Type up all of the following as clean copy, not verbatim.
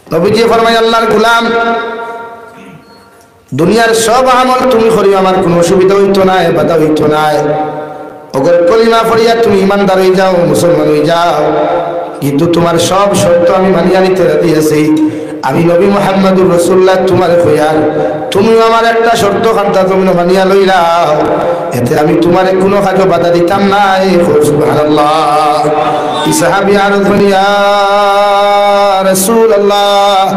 নবীজি ফরমায় আল্লাহর গোলাম দুনিয়ার সব আমল তুমি করিও আমার কোনো অসুবিধা হইতো না বাধা হইতো না অগর কলিমা পড়িয়া তুমি ইমানদার হয়ে যাও মুসলমান হয়ে যাও কিন্তু তোমার সব শর্ত আমি মানিয়া নিতে রাজি আছি আমি নবী মুহাম্মদুর রাসূলুল্লাহ তোমার খয়াল তুমি আমার একটা শর্ত খান্তা তুমি মানিয়া লইলাও এতে আমি তোমারে কোনো কাজে বাধা দিতাম না সুবহানাল্লাহ এই সাহাবী আরজ করিয়া রাসূলুল্লাহ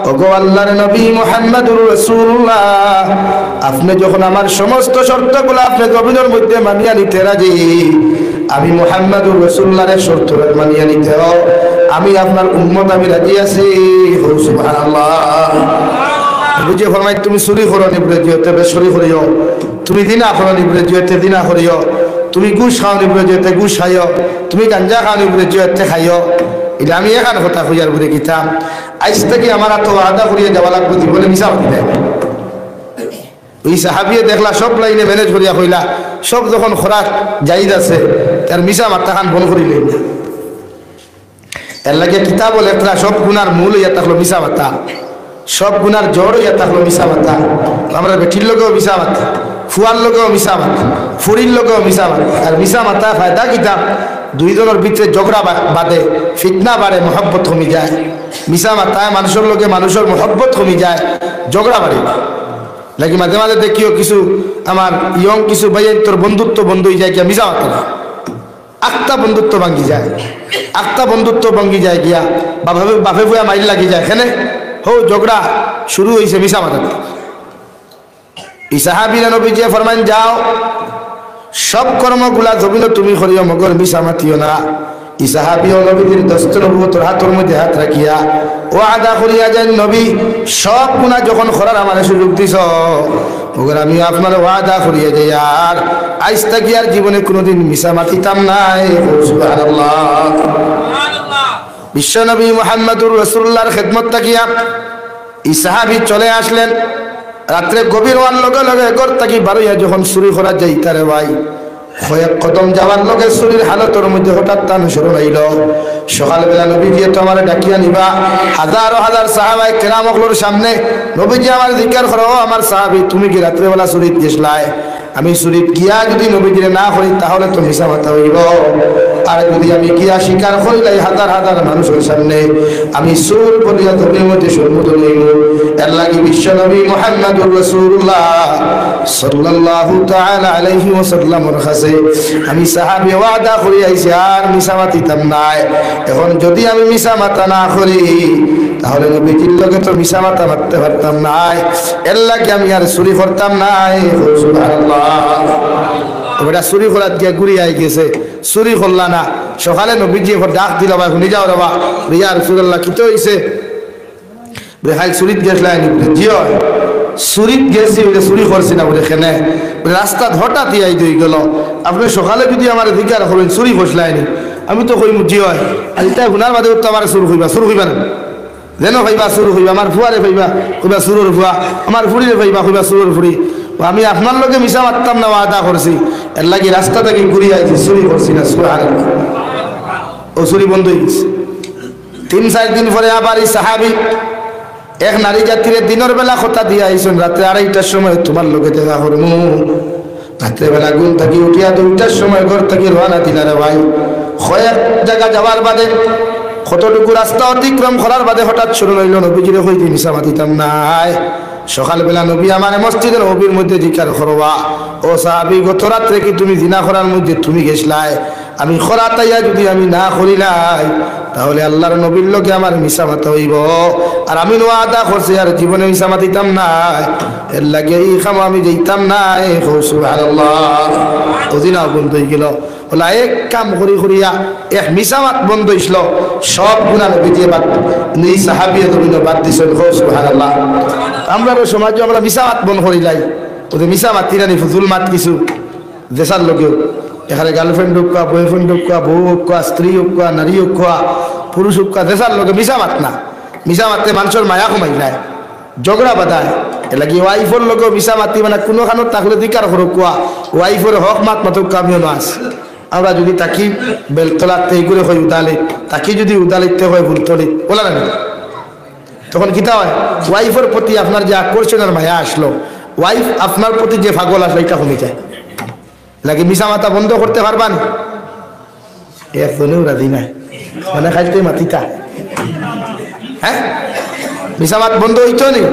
ওগো আল্লাহর নবী মুহাম্মদুর রাসূলুল্লাহ আপনি যখন আমার সমস্ত শর্তগুলো আপনি জমিনের মধ্যে মানিয়া নিতে রাজি আমি মুহাম্মদুর রাসূলুল্লাহর শর্ত মানিয়া নিতে আমি আপনার উম্মত আমি রাজি আছি সুবহানাল্লাহ বুঝে ফরমাই তুমি চুরি করো নিবরে জিয়তে বেচুরি করিও তুমি দিনা করো নিবরে জিয়তে দিনা করিও তুমি ঘুষ খাও নিবরে জিয়তে ঘুষ খাইও তুমি গাঞ্জা খাও নিবরে জিয়তে খাইও এটা আমি এখান কথা খুঁজার ঘুরে গিতাম আজ থেকে আমার এত আদা করিয়ে যাওয়া লাগবে জীবনে মিশা হতে দেয় ওই সাহাবিয়ে দেখলা সব লাইনে ম্যানেজ করিয়া কইলা সব যখন খোরাক জায়দ আছে তার মিশা মাত্রা খান বন করিলেন না এর লাগে কিতাব লেখলা সব গুনার মূল হইয়া থাকলো মিশা মাথা সব গুনার জড় হইয়া থাকলো মিশা মাথা আমরা বেঠির লোকেও মিশা মাথা ফুয়ার লোকেও মিশা মাথা ফুরির লোকেও মিশা মাথা আর মিশা মাথা ফায়দা কিতাব দুইজনের ভিতরে ঝগড়া বাঁধে ফিতনা বাড়ে মহব্বত কমি যায় মিশা মাথায় মানুষের লোকে মানুষের মহব্বত কমি যায় ঝগড়া বাড়ে নাকি মাঝে মাঝে দেখিও কিছু আমার ইয়ং কিছু ভাইয়ের তোর বন্ধুত্ব বন্ধু হয়ে যায় গিয়া মিশা মাথা না আক্তা বন্ধুত্ব ভাঙ্গি যায় আক্তা বন্ধুত্ব ভাঙ্গি যায় গিয়া বাপে বুয়া মাইল লাগি যায় এখানে হো ঝগড়া শুরু হয়েছে মিশা মাথা এই সাহাবীরা নবীজি ফরমান যাও সব কর্মগুলা জমিন তুমি করিও মগর মিশা মাতিও না এই সাহাবীও নবীর দস্ত নবুয়তের হাতের মধ্যে হাত রাখিয়া ওয়াদা করিয়া যান নবী সব গুনাহ যখন করার আমার সুযোগ দিছ মগর আমি আপনার ওয়াদা করিয়া যাই আর আজ থেকে আর জীবনে কোনোদিন মিশা মাতিতাম না সুবহানাল্লাহ সুবহানাল্লাহ বিশ্ব নবী মুহাম্মদুর রাসূলুল্লাহর খেদমত তাকিয়া এই সাহাবী চলে আসলেন রাত্রে গভীর হওয়ার লগে লগে ঘর থাকি বারোইয়া যখন চুরি করা যাই তারে ভাই কয়েক কদম যাওয়ার লগে চুরির হালতের মধ্যে হঠাৎ টান শুরু হইল সকালবেলা নবীজি তো আমার ডাকিয়া নিবা হাজার হাজার সাহাবায়ে কেরামগুলোর সামনে নবীজি আমার জিজ্ঞার করো আমার সাহাবী তুমি কি রাত্রেবেলা চুরিত গেছলাই আমি চুরিত গিয়া যদি নবীজিরে না করি তাহলে তো মিশা মাথা হইব আর যদি আমি গিয়া স্বীকার করিলাই হাজার হাজার মানুষের সামনে আমি চোর বলিয়া ধরে মধ্যে সম্মত হইব এর লাগি বিশ্ব নবী মুহাম্মদুর রাসূলুল্লাহ সাল্লাল্লাহু তাআলা আলাইহি ওয়াসাল্লামের কাছে আমি সাহাবী ওয়াদা করি আইছি আর মিশা মাতিতাম না এখন যদি আমি মিশা মাথা না করি তাহলে নবীজির লগে তো মিশা মাথা মারতে পারতাম না এর লাগি আমি আর চুরি করতাম না সুবহানাল্লাহ ওটা চুরি করার গিয়ে ঘুরি আই গেছে চুরি করলা না সকালে নবীজি ডাক দিল বা শুনি যাও রবা রিয়া রাসূলুল্লাহ কি তো হইছে বেহাই চুরিত গেছলাই জিও চুরিত গেছি বলে চুরি করছি না বলে এখানে রাস্তা হঠাৎ আই দই গেল আপনি সকালে যদি আমার অধিকার করবেন চুরি করছিলাইনি আমি তো কই জিও আজ তাই গুনার বাদে তো আমার শুরু হইবা না যেন ভাইবা শুরু হইবা আমার ফুয়ারে ভাইবা কইবা শুরুর ফুয়া আমার ফুরিরে ভাইবা কইবা শুরুর ফুরি আমি আপনার লগে মিশা মারতাম না ওয়াদা করছি এর লাগি রাস্তা থেকে ঘুরিয়ে আইছি চুরি করছি না সুবহানাল্লাহ ও চুরি বন্ধ হয়ে গেছে 3-4 দিন পরে আবার এই সাহাবী এক নারী জাতিরে দিনের বেলা কথা দিয়ে আইছেন রাত্রে 2:30টার সময় তোমার লগে দেখা করমু রাত্রে বেলা ঘুম থেকে উঠিয়া 2টার সময় ঘর থেকে রওনা দিলারে ভাই কয়েক জায়গা যাওয়ার বাদে কতটুকু রাস্তা অতিক্রম করার বাদে হঠাৎ শুরু হইল নবীজিরে কইতে মিশা মাতিতাম নাই সকালবেলা নবী আমার মসজিদের নবীর মধ্যে জিকার করবা ও সাহাবী গত রাত্রে কি তুমি জিনা করার মধ্যে তুমি গেছলাই আমি খরাতাইয়া যদি আমি না করিলাই তাহলে আল্লাহর নবীর লগে আমার মিশা মাথা হইব আর আমি ওয়াদা করছি আর জীবনে মিশা মাতিতাম না এর লাগে এই খাম আমি যাইতাম না সুবহানাল্লাহ ওদিনা বন্ধ হয়ে গেল বলা এক কাম করিয়া এক মিশা মাত বন্ধ হইছিল সব গুনাহ নবীজি বাদ এই সাহাবী নবী বাদ দিছেন সুবহানাল্লাহ আমরা সমাজে আমরা মিশা মাত বন্ধ করিলাই ওদের মিশা মাত তিরানি ফুজুল মাত কিছু দেশার লোকেও এখানে গার্লফ্রেন্ড হোক বয়ফ্রেন্ড হোক বউ হোক স্ত্রী হোক নারী হোক পুরুষ হোক দেশার লোকে মিশা মাত না মিশা মারতে মানুষের মায়া কমাই নাই ঝগড়া বাধায় এর লাগে ওয়াইফর লোকেও মিশা মাতি মানে কোনোখানো থাকলে দিকার করুক ওয়াইফর হক মাত মাতুক কামিও না আছে আমরা যদি তাকি বেলতলাতে এইগুলো হয় উদালিত তাকে যদি উদালিতে হয় ভুলতলিত বলা না তখন কিতা হয়, ওয়াইফের প্রতি আপনার যে আকর্ষণ আর মায়া আসলো, ওয়াইফ আপনার প্রতি যে পাগল আসলো এটা কমে যায়। লাগে মিশা মাথা বন্ধ করতে পারবান? একজনেও রাজি নাই, মানে খাইতে মাতিতা। হ্যাঁ, মিশা মাত বন্ধ হইতো নি?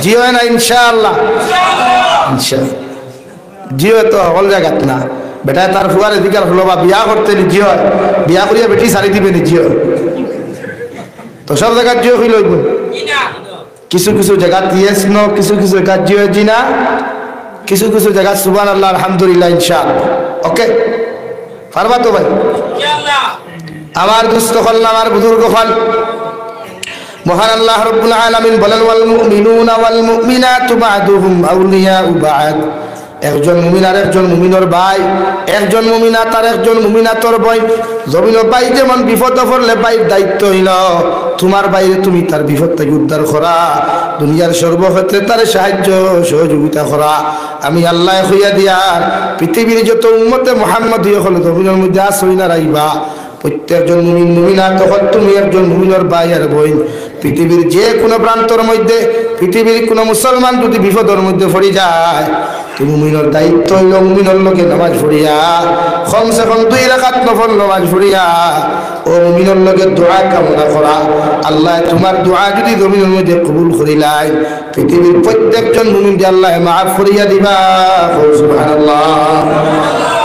জি হয় না? ইনশাআল্লাহ, ইনশাআল্লাহ জি হয়। তো সকল জায়গাত না, বেটা তার ফুয়ার এদিকার হলো বা বিয়া করতে নি জি হয়, বিয়া করিয়া বেটি সারি দিবে নি জি হয়। তো সব জায়গায় জিও হইল, কিছু কিছু জায়গা ইয়েস নো, কিছু কিছু জায়গা জিও জি না, কিছু কিছু জায়গা সুবহানাল্লাহ আলহামদুলিল্লাহ ইনশাআল্লাহ। ওকে, পারবা তো ভাই? আমার দুস্থ হল, আমার বুজুর্গ হল, মহান আল্লাহ রাব্বুল আলামিন বলেন, ওয়াল মুমিনুনা ওয়াল মুমিনাতু বা'দুহুম আউলিয়াউ বা'দ। একজন মুমিন আর একজন মুমিনের ভাই, একজন মুমিনা তার একজন মুমিনাতর ভাই। জমিন ভাই যেমন বিপদ পড়লে ভাইয়ের দায়িত্ব হইল তোমার বাইরে তুমি তার বিপদ থেকে উদ্ধার করা, দুনিয়ার সর্বক্ষেত্রে তার সাহায্য সহযোগিতা করা। আমি আল্লাহ হইয়া দিয়ার পৃথিবীর যত উম্মতে মুহাম্মদীয় হল জমিনের মধ্যে আসই না রাইবা, প্রত্যেকজন মুমিন মুমিনা তখন তুমি একজন মুমিনের ভাই আর বোন। পৃথিবীর যে কোনো প্রান্তর মধ্যে পৃথিবীর কোনো মুসলমান যদি বিপদের মধ্যে পড়ে যায়, তুমি মুমিনের দায়িত্ব হইল মুমিনের লোকে নামাজ পড়িয়া কমসে কম 2 রাকাত নফল নামাজ পড়িয়া ও মুমিনের লোকে দোয়া কামনা করা। আল্লাহ তোমার দোয়া যদি জমিনের মধ্যে কবুল করিলাই, পৃথিবীর প্রত্যেকজন মুমিনকে আল্লাহ মাফ করিয়া দিবা। সুবহানাল্লাহ।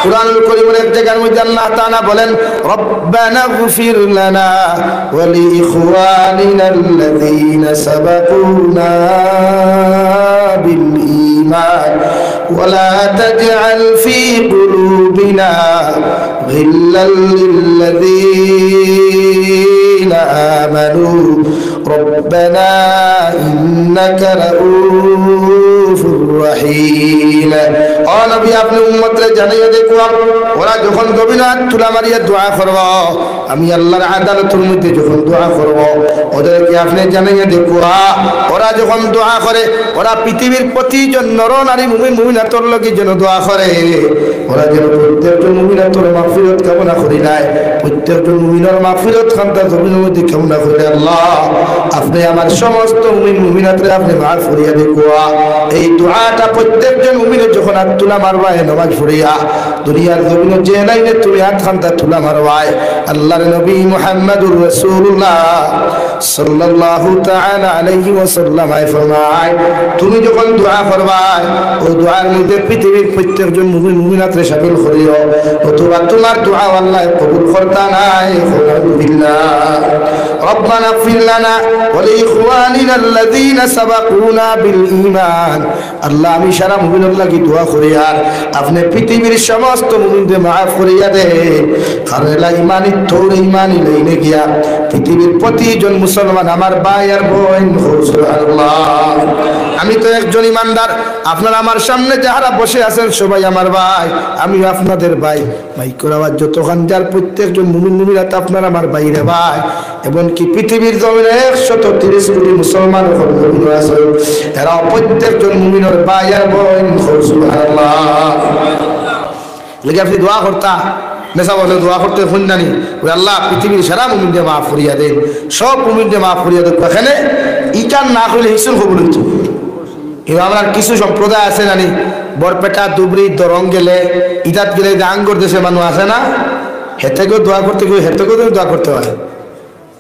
কুরআনুল কারীমের এক জায়গার মধ্যে আল্লাহ তাআলা বলেন, রব্বানা গফির লানা ওয়া লিইখওয়ানিনা আল্লাযীনা সাবাকুনা বিল ঈমান ওয়া লা তাজআল ফী কুলুবিনা গিল্লাল লিল্লাযীনা আমানু রব্বানা ইন্নাকা রাউফুর রহিম। ও নবী, আপনি উম্মতরে জানিয়ে দেখুন, ওরা যখন গভীরাত তুলা মারিয়া দোয়া করব, আমি আল্লাহর আদালতের মধ্যে যখন দোয়া করব, ওদেরকে আপনি জানিয়ে দেখুন, ওরা যখন দোয়া করে, ওরা পৃথিবীর প্রতিজন নর নারী মুমিন মুমিনাতর লোকের জন্য দোয়া করে, ওরা যেন প্রত্যেকজন মুমিনাতর মাগফিরাত কামনা করি নাই, প্রত্যেকজন মুমিনের মাগফিরাত কামনা জমিনের মধ্যে কামনা করে। আল্লাহ, আপনি আমার সমস্ত মুমিন মুমিনাতরে আপনি মাফ করিয়া দেখুন। এই দোয়াটা প্রত্যেকজন মুমিনের যখন হাত তুলা মারবা নামাজ পড়িয়া দুনিয়ার জমিনে যে লাইনে তুমি হাত খান্তা তুলা মারবাই, আল্লাহর নবী মুহাম্মদুর রাসূলুল্লাহ সাল্লাল্লাহু তাআলা আলাইহি ওয়াসাল্লাম ফরমায়, তুমি যখন দোয়া করবা ওই দোয়ার মধ্যে পৃথিবীর প্রত্যেকজন মুমিন মুমিনাতরে শামিল করিও, অথবা তোমার দোয়া আল্লাহ কবুল করতা নাই। আলহামদুলিল্লাহ। রব্বানা ইগফির লানা ওয়া লিইখওয়ানিনা আল্লাযীনা সাবাকুনা বিল ঈমান। আল্লাহ, আমি সারা মুমিনের লাগি দোয়া করি আর আপনি পৃথিবীর সমস্ত মুমিনদের মাফ করিয়া দেন। কারণ এলা ইমানি তোর ইমানি লইনে গিয়া পৃথিবীর প্রতিজন মুসলমান আমার ভাই আর বোন। সুবহানাল্লাহ। আমি তো একজন ইমানদার, আপনারা আমার সামনে যারা বসে আছেন সবাই আমার ভাই, আমি আপনাদের ভাই। ভাই করাবার যতখান যার প্রত্যেকজন মুমিন মুমিনাত আপনারা আমার ভাইরে ভাই, এমনকি পৃথিবীর জমিনে 130 কোটি মুসলমান আছে, এরা প্রত্যেকজন মুমিনের ভাই আর বোন। সুবহানাল্লাহ। লেগে আপনি দোয়া করতা নেশা বলে দোয়া করতে শুনজানি, ওই আল্লাহ পৃথিবীর সারা মুমিনকে মাফ করিয়া দেন, সব মুমিনকে মাফ করিয়া দেন। এখানে ইটান না করলে হিসুল কবুল হইতো। এবার আমরা কিছু সম্প্রদায় আছে জানি, বরপেটা দুবরি দরং গেলে ইটাত গেলে আঙ্গুর দেশের মানুষ আছে না, হেতেকেও দোয়া করতে গিয়ে হেতেকেও দোয়া করতে হয়।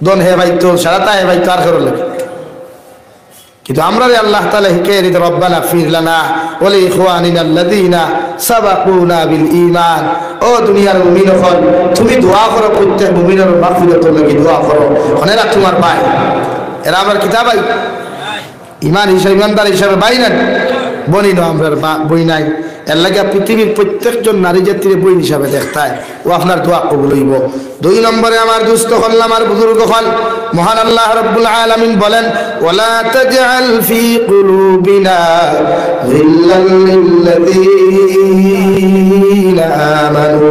দন হে ভাই তো সারাটা হে ভাই কার করে লাগে, কিন্তু আমরা আল্লাহ তাআলা হিকায়ে দিতে, রব্বানা ইগফির লানা ওয়া লিইখওয়ানিনা আল্লাযীনা সাবাকুনা বিল ঈমান। ও দুনিয়ার মুমিন হল, তুমি দোয়া করো, প্রত্যেক মুমিনের মাগফিরাতের লাগি দোয়া করো। ওনারা তোমার ভাই, এরা আমার কিতাব ভাই, ইমান হিসাবে ইমানদার হিসাবে ভাই না বনি না, আমরা বই নাই। এর লাগে পৃথিবীর প্রত্যেকজন নারী জাতির বই হিসাবে দেখতায়, ও আপনার দোয়া কবুল হইব। 2 নম্বরে আমার দুস্থ হল, আমার বুজুর্গ হল, মহান আল্লাহ রাব্বুল আলামিন বলেন, ওয়ালা তাজআল ফি কুলুবিনা গিল্লাল লিল্লাযীনা আমানু।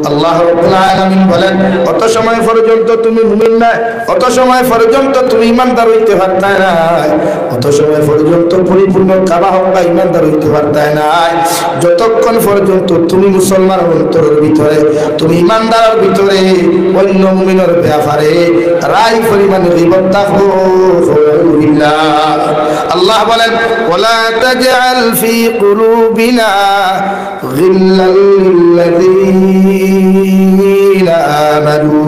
আল্লাহ রাব্বুল আলামিন বলেন, অত সময় পর্যন্ত তুমি মুমিন না, অত সময় পর্যন্ত তুমি ইমানদার হইতে পারতা না, অত সময় পর্যন্ত পরিপূর্ণ কাবা হক ইমানদার হইতে পারতা না। যতক্ষণ পর্যন্ত তুমি মুসলমানের অন্তরের ভিতরে, তুমি ইমানদারের ভিতরে অন্য মুমিনের ব্যাপারে রাই পরিমাণ গীবত থাকবো। আল্লাহ বলেন ওয়ালা তাজআল ফি কুলুবিনা গিল্লাল লিল্লাযীনা আমানু।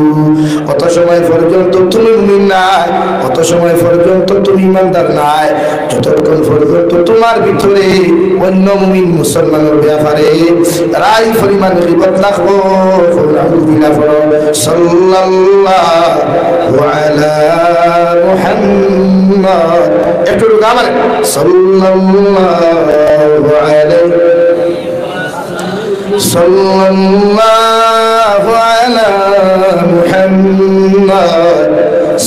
কত সময় পর্যন্ত তুমি মুমিন নাই, কত সময় পর্যন্ত তুমি ইমানদার নাই, যতক্ষণ পর্যন্ত তোমার ভিতরে অন্য মুমিন মুসলমানের ব্যাপারে রাই পরিমাণ গীবত রাখবো। সাল্লাল্লাহু আলা মুহাম্মদ, একটু গামার সাল্লাল্লাহু আলাইহি সাল্লাল্লাহু আলা মুহাম্মদ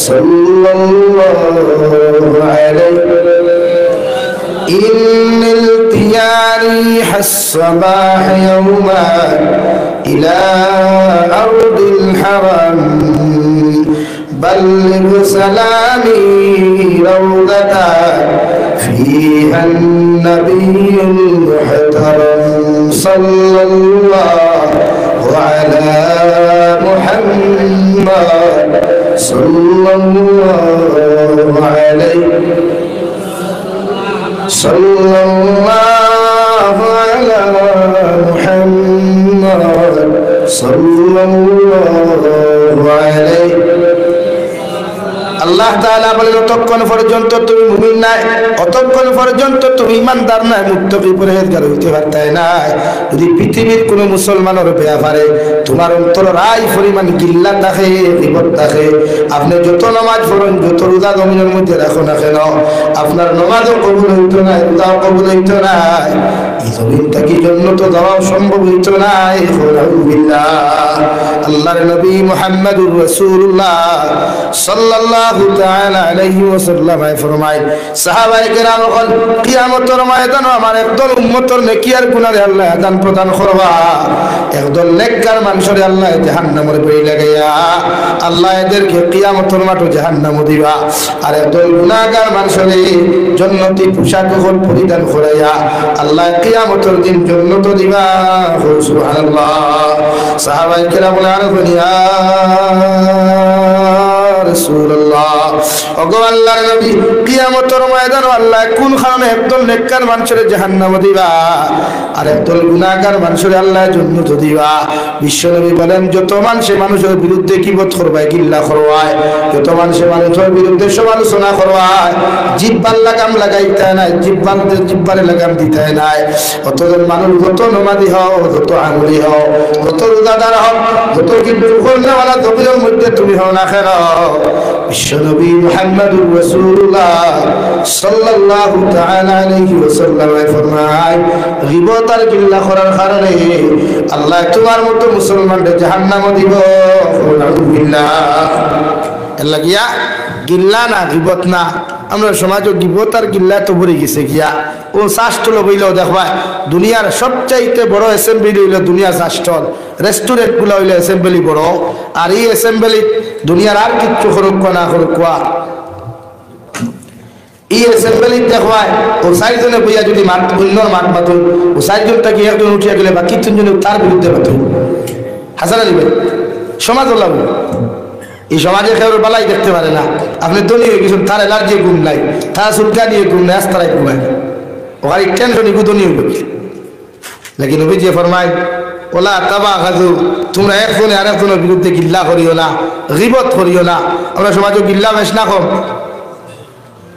সাল্লাল্লাহু আলাইহি إن التياريح الصباح يوما إلى أرض الحرم بلغ سلامي روضة فيها النبي المحترم صلى الله على محمد صلى الله عليه صلى الله على محمد صلى الله عليه। আল্লাহ তাআলা বলেন যতক্ষণ পর্যন্ত তুমি মুমিন নাই, ততক্ষণ পর্যন্ত তুমি ইমানদার নাই, মুত্তাকি পরহেজগার হইতে পারতাই নাই। যদি পৃথিবীর কোনো মুসলমানের ব্যাপারে তোমার অন্তর রাই পরিমাণ গিল্লা থাকে, গীবত থাকে, আপনি যত নামাজ পড়েন, যত রোজা জমিনের মধ্যে রাখো না কেন, আপনার নামাজও কবুল হইতো না, রোজাও কবুল হইতো না, এই জমিনটা কি জান্নাতে যাওয়া সম্ভব হইতো না। আল্লাহর নবী মুহাম্মদুর রাসূলুল্লাহ সাল্লাল্লাহু তাআলা আলাইহি ওয়াসাল্লাম ফরমায়, সাহাবায়ে কেরাম বলেন কিয়ামতের ময়দানে আমার একদল উম্মতের নেকি আর গুনাহে আল্লাহ আদান প্রদান করবা, একদল নেককার মানুষের আল্লাহ জাহান্নামের বেড়ি লাগাইয়া আল্লাহ এদেরকে কিয়ামতের মাঠে জাহান্নামে দিবা, আর একদল গুনাহগার মানুষের জান্নাতি পোশাক পরিধান করাইয়া আল্লাহ কিয়ামতের দিন জান্নাত দিবা। সুবহানাল্লাহ। সাহাবায়ে কেরাম বলেন ইয়া রাসূলুল্লাহ, ওগো আল্লাহর নবী, কিয়ামতের ময়দানে আল্লাহ কোন কারণে একদল নেককার মানুষের জাহান্নামে দিবা আর একদল গুনাহগার মানুষের আল্লাহ জান্নাত দিবা? বিশ্বনবী বলেন যত মানুষের বিরুদ্ধে কিবত করবে, গিল্লা করবায়, যত মানুষের বিরুদ্ধে সমালোচনা করবায়, জিহ্বার লাগাম লাগাইতে নাই, জিহ্বারে লাগাম দিতে নাই, অতজন মানুষ যত নমাজি হও, যত আমলি হও, যত রোজাদার হও, যত কিন্তু করনেওয়ালা জমিনের মধ্যে তুমি হও না কেন, বিশ্বনবী মুহাম্মদুর রাসূলুল্লাহ সাল্লাল্লাহু তাআলা আলাইহি ওয়াসাল্লাম ফরমায় গীবত আর গিল্লা করার কারণে আল্লাহ তোমার মতো মুসলমানদের জাহান্নামে দিব। আলহামদুলিল্লাহ। আল্লাহ গিয়া গিল্লা না গীবত না, আমরা সমাজে গীবত আর গিল্লা তো ভরে গেছে গিয়া। ও শাস্ত্র বইলেও দেখবা দুনিয়ার সবচাইতে বড় অ্যাসেম্বলি হইল দুনিয়া শাস্ত্র, রেস্টুরেন্ট গুলো হইলে অ্যাসেম্বলি বড়, আর এই অ্যাসেম্বলি দুনিয়ার আর কিচ্ছু করুক না করুক, এই অ্যাসেম্বলি দেখবায় ও চারজনে বইয়া যদি অন্যর মাঠ বাতুন, ও চারজনটা কি একজন উঠিয়া গেলে বা কিচ্ছুজন তার বিরুদ্ধে বাতুন, হাসানা দিবেন সমাজ লাভ। এই সমাজে কেউ বালাই দেখতে পারে না, আপনি দলি হয়ে গেছেন, তার এলার্জি ঘুম নাই, তার সুলকা নিয়ে ঘুম নাই, আস্তারায় ঘুমায়, ওখানে টেনশনই গুদনি হইল। লেকিন নবী যে ফরমায় ওলা তাবা গাজু, তোমরা একজনে আর একজনের বিরুদ্ধে গিল্লা করিও না, গীবত করিও না। আমরা সমাজে গিল্লা বেশ না কম,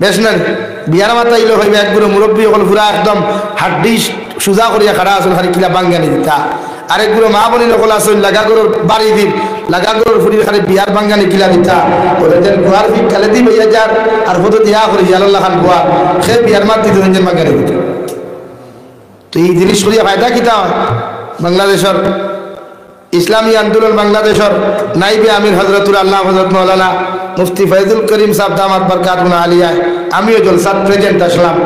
বেশ না বিয়ার মাথা ইলো হইবে একগুলো মুরব্বী হল পুরা একদম হাড্ডি সোজা করিয়া খাড়া আসল, খালি কিলা বাঙ্গানি দিতা, আরেকগুলো মা বলি নকল আসল লাগাগরর বাড়ি দিন, লাগাগরর ফুরির খালি বিয়ার বাঙ্গানি কিলা দিতা, ওদের গুয়ার ফিক খালে দি বইয়া যার আর ফটো দিয়া করি আল্লাহ খান গুয়ার সে বিয়ার মাত দিতে রঞ্জন বাঙ্গানি দিত। তো এই জিনিস করিয়া ফায়দা কিতা হয়? বাংলাদেশের ইসলামী আন্দোলন বাংলাদেশের নাইবে আমির হজরতুল আল্লাহ হজরত মৌলানা মুফতি ফয়জুল করিম সাহেব দামাত বরকাতুনা আলিয়া, আমিও জলসাত প্রেজেন্ট আসলাম,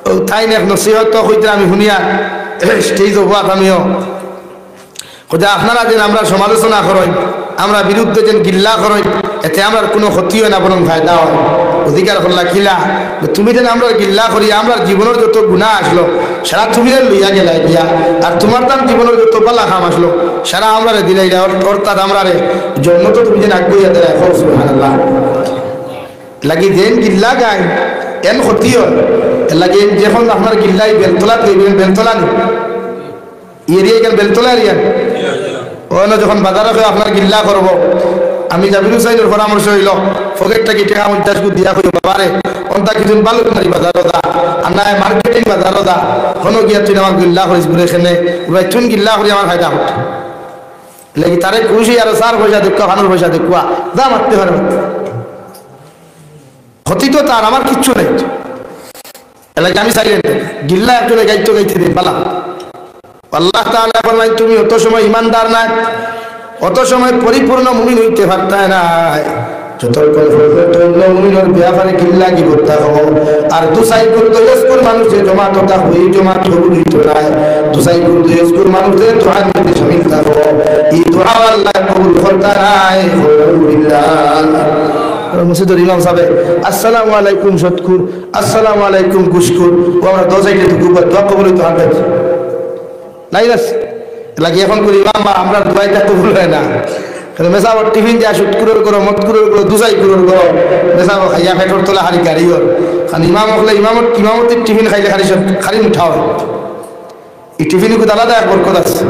ও তাই এক নসিহত হইতে আমি শুনিয়া স্টেজ হওয়া আমিও খোঁজা আপনারা যেন আমরা সমালোচনা করেন, আমরা বিরুদ্ধে যেন গিল্লা করেন, এতে আমার কোনো ক্ষতি হয় না, বরং ফায়দা হয়। অধিকার করলা কিলা তুমি যেন আমরা গিল্লা করি আমরা জীবনের যত গুনাহ আসলো সারা তুমি লইয়া গেলাই গিয়া আর তোমার তার জীবনের যত পালা খাম আসলো সারা আমরা দিলাই অর্থাৎ আমরা জন্য তো তুমি যেন আগুইয়া দেয় সুবহানাল্লাহ লাগি যেন গিল্লা গায় এন ক্ষতি হয় লাগে যখন আপনার গিল্লাই বেলতলা গইবেন বেলতলা এরিয়া গেল বেলতলা এরিয়া ওখানে যখন বাজারে আপনার গিল্লা করবো আমি জাবির হুসাইনের পরামর্শ হইল ফকেটটা কি টাকা 50 দিয়া কই বাবারে অন্তা কিছু বালুকারি বাজারও দা আমরা মার্কেটিং বাজারও দা কোনো গিয়া তুই আমার গিল্লা করিস ঘুরে এখানে ভাই তুই গিল্লা করি আমার ফায়দা হতো লাগি তারে খুশি আর 4 পয়সা দেখো খানোর পয়সা দেখো দা মারতে পারে ক্ষতি তো তার আমার কিচ্ছু নাই এলাকা আমি সাইলেন্ট গিল্লা একজনে গাইতো গাইতে দিন পালা আল্লাহ তাআলা ফরমায় তুমি অত সময় ইমানদার না অত সময় পরিপূর্ণ মুমিন হইতে পারতা না যতক্ষণ পর্যন্ত মুমিনের ব্যাপারে গিল্লা কি করতে হবে আর দুসাই করতে ইসকুল মানুষের জমাতটা হই জমাত কবুল হইতো না দুসাই করতে ইসকুল মানুষের দোয়া নিতে শামিল থাকো এই দোয়া আল্লাহ কবুল করতে নাই আলহামদুলিল্লাহ মসজিদের ইমাম সাহেব আসসালামু আলাইকুম সৎকুর আসসালামু আলাইকুম কুশকুর ও আমরা দোসাইতে দুবার দোয়া কবুল হইতো হবে নাই বাস লাগে এখন করি ইমাম আমরা দোয়াইটা কবুল হয় না কারণ মেসাবর টিফিন যা সুৎকুরের করো মতকুরের করো দুসাই কুরের করো মেসাব খাইয়া পেটর তোলা হারি গাড়িও কারণ ইমাম হলে ইমামতির টিফিন খাইলে খালি উঠাও এই টিফিন খুব আলাদা এক বরকত আছে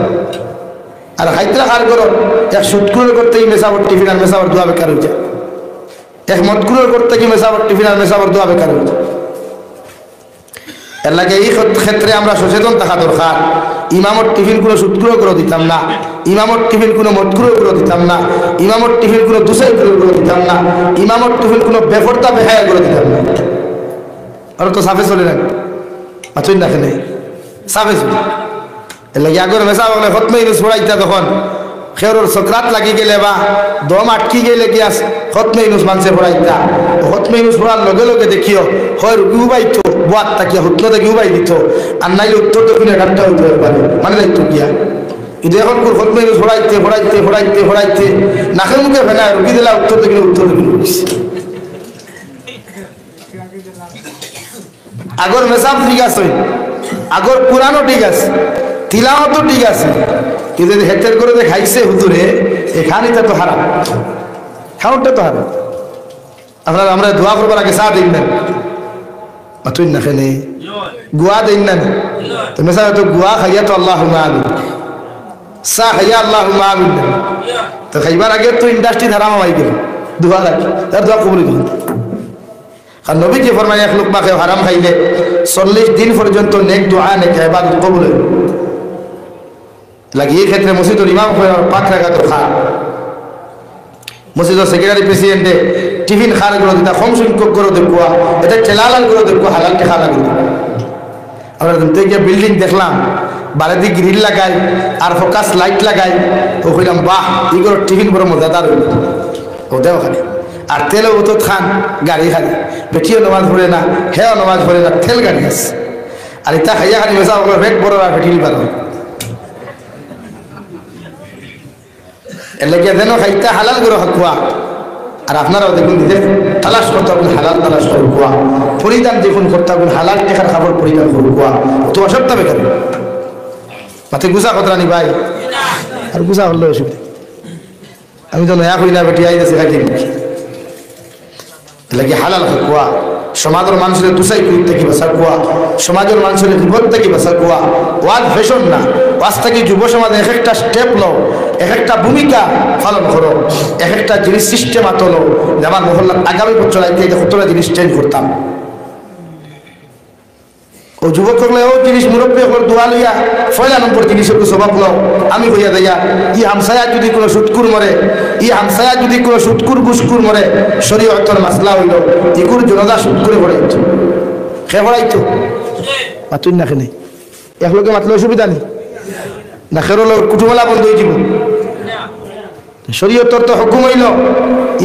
আর হাইতরা খার করো এক সুৎকুরের করতে গিয়ে মেসাবর টিফিন আর মেসাবর দোয়া বেকার হয়ে যায় এক মতকুরের করতে গিয়ে মেসাবর টিফিন আর মেসাবর দোয়া বেকার হয়ে যায় এর লাগে এই ক্ষেত্রে আমরা সচেতন থাকা দরকার ইমামর টিফিন কোনো সুৎকুরো করে দিতাম না ইমামর টিফিন কোনো মতকুরো করে দিতাম না ইমামর টিফিন কোনো দুসাই করে দিতাম না ইমামর টিফিন কোনো বেফরতা বেহায়া করে দিতাম না আর তো সাফে চলে না আচুই না খেলে সাফে চলে এর লাগে আগর মেসা বলে হতমে ইউনুস পড়াইতা তখন খেরোর সকরাত লাগি গেলে বা দম আটকি গেলে কি আস হতমে ইউনুস মানুষে পড়াইতা হতমে ইউনুস পড়ার লগে লগে দেখিও হয় রুগী উবাইতো বাত তাকিয়া হুতলো থেকে উবাই দিত আর নাইলে উত্তর দক্ষিণে ঘাটটা হইতে পারে মানে যাইতো গিয়া কিন্তু এখন হতমে ইউনুস পড়াইতে পড়াইতে পড়াইতে পড়াইতে নাকের মুখে ফেনা রুগী দিলা উত্তর দক্ষিণে আগর মেসাব ঠিক আছে আগর পুরানো ঠিক আছে তিলাওয়াতও ঠিক আছে কিন্তু হেতের করে যে খাইছে হুতুরে এখানে তো হারাম খাওয়াটা তো হারাম আপনারা আমরা দোয়া করবার আগে চা দিন না তুই না খেলে গুয়া দিন না তো মেসা তো গুয়া খাইয়া তো আল্লাহ আমিন চা খাইয়া আল্লাহ আমিন তো খাইবার আগে তো ইন্ডাস্ট্রি হারাম হয়ে গেল দোয়া রাখি তার দোয়া কবুল দিন আর নবী যে ফরমায় এক লোকমা খেয়ে হারাম খাইলে 40 দিন পর্যন্ত নেক দোয়া নেক ইবাদত কবুল হয় লাগে এই ক্ষেত্রে মসজিদের ইমাম পাক রাখা তো খা মসজিদের সেক্রেটারি প্রেসিডেন্টে টিফিন খার করে দিতা কম সংখ্যক করে দেখুয়া এটা ঠেলালাল করে দেখুয়া হালালকে খা লাগবে আমরা গিয়ে বিল্ডিং দেখলাম বাড়িতে গ্রিল লাগাই আর ফোকাস লাইট লাগাই ও কইলাম বাহ এগুলো টিফিন বড় মজাদার হইল ওদেও খালি আর তেলও তো খান গাড়ি খালি বেটিও নামাজ পড়ে না হেও নামাজ পড়ে না তেল গাড়ি আছে আর এটা খাইয়া খালি মেসা পেট বড় আর বেটিল পারো এর লাগে যেন খাইতে হালাল করে খাওয়া আর আপনারাও দেখুন নিজে তালাশ করতে হবে হালাল তালাশ করে খাওয়া পরিধান দেখুন করতে হবে হালাল টেকার খাবার পরিধান করে খাওয়া তো অসত্য বেকার মাথে গুছা কথা নি ভাই আর গুছা হলে অসুবিধা আমি তো নয়া কই না বেটি আইতেছে খাইতে লাগে হালাল খাওয়া সমাজের মানুষের দুসাই করতে কি বাসা কোয়া সমাজের মানুষের বিপদ থেকে বাসা কোয়া ওয়াজ ফ্যাশন না ওয়াজ থেকে যুব সমাজে এক একটা স্টেপ লো এক একটা ভূমিকা পালন করো এক একটা জিনিস সিস্টেম আতলো যেমন মহল্লা আগামী বছর আইতে কতটা জিনিস চেঞ্জ করতাম ও যুবক করলে ও জিনিস মুরব্বী হল দোয়া লইয়া 1 নম্বর জিনিসের স্বভাব লো আমি হইয়া দেয়া ই হামসায়া যদি কোনো সুৎকুর মরে ই হামসায়া যদি কোনো সুৎকুর গুসকুর মরে শরীয়তের মাসলা হইল ইগুর জনদা সুৎকুরে পড়াইতো খে পড়াইতো মাতুন না খেলে এক লোকে মাতলে অসুবিধা নেই না খেরো লোক কুটুমলা বন্ধ হয়ে যাব শরীয়তের তো হুকুম হইল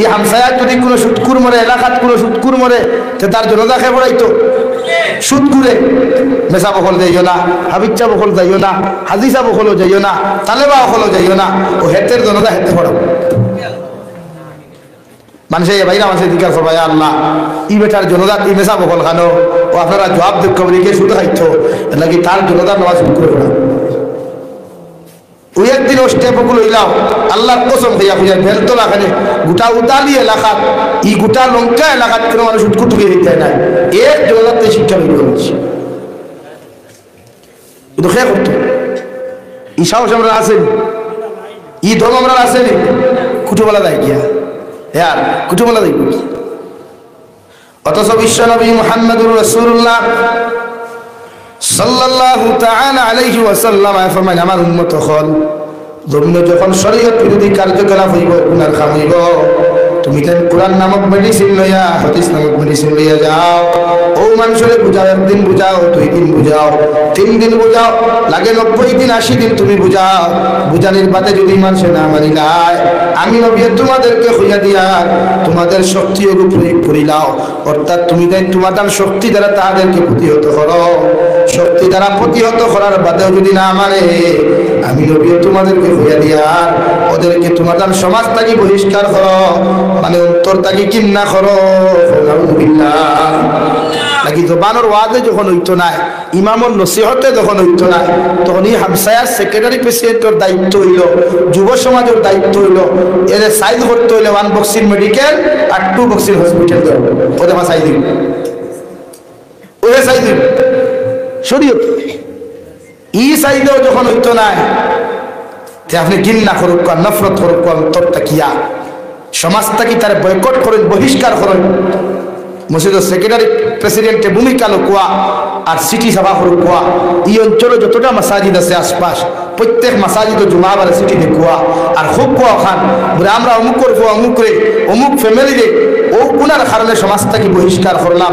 ই হামসায়া যদি কোনো সুৎকুর মরে এলাকাত কোনো সুৎকুর মরে তে তার জনদা খে পড়াইতো সুদ করে মেসা বকল যাইও না হাবিচ্চা বকল যাইও না হাদিসা বকলও যাইও না তালেবা বকলও যাইও না ও হেতের জনদা হেতে পড়াও মানুষের বাইরা মানুষের দিকার করবা আল্লাহ ই বেটার জনদার ই মেসা বকল খানো ও আপনারা জবাব দেখ কবরি গিয়ে শুধু খাইতো নাকি তার জনদার নামাজ করে পড়া ওই একদিন ও স্টেপগুলো ইলাও আল্লাহর কসম হইয়া হইয়া বেলতলা খানে গোটা উদালি এলাকাত ই গোটা লঙ্কা এলাকাত কোনো মানুষ উটকুটুকে দিতে না এর জনদারতে শিক্ষা বেরিয়ে হচ্ছে কিন্তু খেয়ে করতো ই সাহস আমরা আসেনি ই ধর্ম আমরা আসেনি কুটুবেলা দেয় গিয়া হ্যাঁ কুটুবেলা দেয় অথচ বিশ্ব নবী মুহাম্মদুর রাসূলুল্লাহ সাল্লাল্লাহু তাআলা আলাইহি ওয়াসাল্লাম ফরমান আমার উম্মত হল জমিনে যখন শরীয়ত বিরোধী কার্যকলাপ হইব গুনার কাম হইব তুমি তেন কোরআন নামক মেডিসিন লইয়া হাদিস নামক মেডিসিন লইয়া যাও ও মানুষের বুঝাও একদিন বুঝাও 2 দিন বুঝাও 3 দিন বুঝাও লাগে 90 দিন 80 দিন তুমি বুঝাও বুঝানির বাদে যদি মানুষে না মানি নাই আমি নবী তোমাদেরকে হইয়া দিয়া তোমাদের শক্তি ওগু প্রয়োগ করিলাও অর্থাৎ তুমি তাই তোমাদের শক্তি দ্বারা তাদেরকে প্রতিহত করো শক্তি দ্বারা প্রতিহত করার বাদেও যদি না মানে আমি নবী তোমাদেরকে হইয়া দিয়া ওদেরকে তোমাদের সমাজ থেকে বহিষ্কার করো মানে অন্তর থেকে কিন্না করো আলহামদুলিল্লাহ নাকি জবানের ওয়াজে যখন হইতো না ইমামর নসিহতে যখন হইতো না তখন এই হামসায়ার সেক্রেটারি প্রেসিডেন্টের দায়িত্ব হইল যুব সমাজের দায়িত্ব হইল এর সাইজ করতে হইলে 1 বক্সিং মেডিকেল আর 2 বক্সিং হসপিটাল ওদের সাইজ দিন ওদের সাইজ দিন শরীয়ত ই সাইজেও যখন হইতো না আপনি ঘৃণা করুক নফরত করুক অন্তরটা কিয়া সমাজটা কি তার বয়কট করেন বহিষ্কার করেন মসজিদের সেক্রেটারি প্রেসিডেন্টের ভূমিকা লোকুয়া আর সিটি সভা করুকুয়া এই অঞ্চলে যতটা মাসাজিদ আছে আশপাশ প্রত্যেক মাসাজিদ জুমাবার সিটি দেখুয়া আর খুব কুয়া খান বলে আমরা অমুক করবো অমুক রে অমুক ফ্যামিলি রে ও কোনার কারণে সমাজটাকে বহিষ্কার করলাম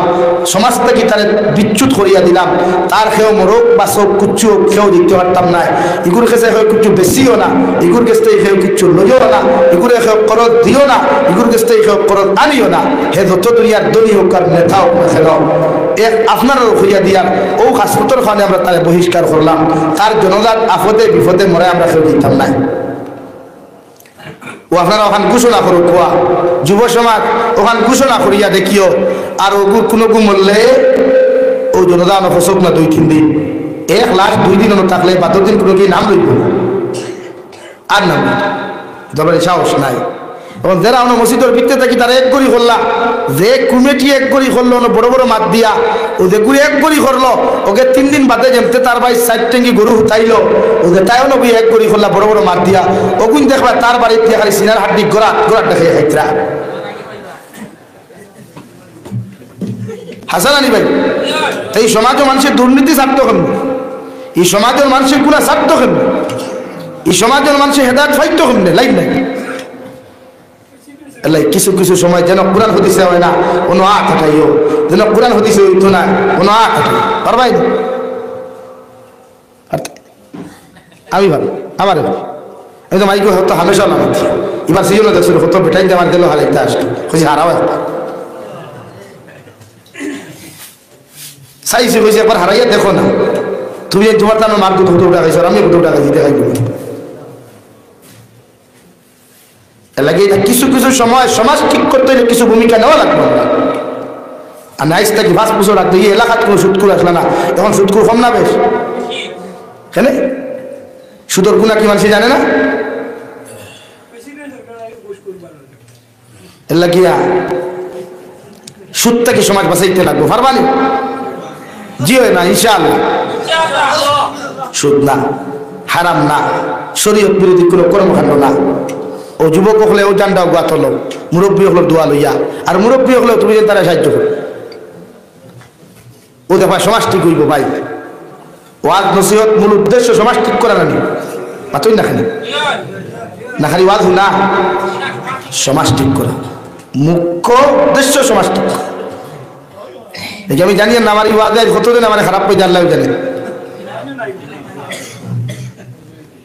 সমাজটাকে তার বিচ্যুত করিয়া দিলাম তার খেয়েও মরক বা সব কুচ্ছু খেয়েও দিতে পারতাম না এগুর কাছে খেয়ে কিছু বেশিও না এগুর কাছ থেকে খেয়েও কিছু লইও না এগুলো খেয়ে করত দিও না এগুর কাছ থেকে খেয়েও করত আনিও না হে যত দুনিয়ার দলীয় হোক আর নেতা হোক না খেল আপনারও হইয়া দিয়ার ও হাসপাতাল খানে আমরা তারে বহিষ্কার করলাম তার জনজাত আপদে বিপদে মরে আমরা খেয়ে দিতাম না ও আপনারা ওখান ঘোষণা করুক কোয়া যুব সমাজ ওখান ঘোষণা করিয়া দেখিও আর ও কোনো মরলে ও জনদান ফসক না 2-3 দিন 1 লাখ 2 দিন থাকলে বা 2 দিন কোনো কি নাম লইব আর নাম দলের সাহস নাই এবং যারা আমরা মসজিদের ভিত্তে থাকি তারা এক করি করলা যে কমিটি এক করি করলো বড় বড় মাত দিয়া ও যে গুড়ি এক করি করলো ওকে 3 দিন বাদে যেমতে তার ভাই 60 টেঙ্গি গরু হুতাইলো ও যে তাইও নবী এক করি করলা বড় বড় মাত দিয়া ওগুন দেখবা তার বাড়িতে দিয়ে খালি সিনার হাড্ডি গোড়া দেখে খাইতরা হাসান আলী ভাই এই সমাজের মানুষের দুর্নীতি ছাড়ত কেন এই সমাজের মানুষের গুণা ছাড়ত কেন এই সমাজের মানুষের হেদায়ত ফাইত কেন লাইন নাই কিছু কিছু সময় যেন কোরআন হদিসে হয় না কোনো আট হাঁটাইও যেন কোরআন হদিসে হইতো না কোনো আট হাঁটাই পারবাই না আমি ভালো আমার আমি তো মাইকে হতো হামেশা লাগাচ্ছি এবার সেই জন্য দেখছিল হতো বেটাই আমার গেল হালাইতে আসতো খুশি হারাও চাইছি কইছে একবার হারাইয়া দেখো না তুমি তোমার তো আমার মার দুটো উঠা খাইছো আমি দুটো উঠা খাইছি দেখাই লাগে কিছু কিছু সময় সমাজ ঠিক করতে হলে কিছু ভূমিকা নেওয়া লাগবে আর নাইস থাকি 5 বছর রাখতে এই এলাকাত কোনো সুদকুর আসলে না এখন সুদকুর কম না বেশ কেন সুদর গুণা কি মানুষ জানে না এলা গিয়া সুদ থেকে সমাজ বাঁচাইতে লাগবো পারবানি জি হয় না ইনশাআল্লাহ সুদ না হারাম না শরীয়ত বিরোধী কোনো কর্মকাণ্ড না ও যুবক হলে ও জানটাও গাত হলো মুরব্বী হলো দোয়া লইয়া আর মুরব্বী হলেও তুমি যে তারা সাহায্য করো ও দেখা সমাজ ঠিক হইব ভাই ওয়াজ নসিহত মূল উদ্দেশ্য সমাজ ঠিক করা নানি মাতই না খালি না খালি ওয়াজ না সমাজ ঠিক করা মুখ্য উদ্দেশ্য সমাজ ঠিক করা আমি জানি না আমার এই ওয়াজের কতদিন আমার খারাপ পেয়ে জানলেও জানে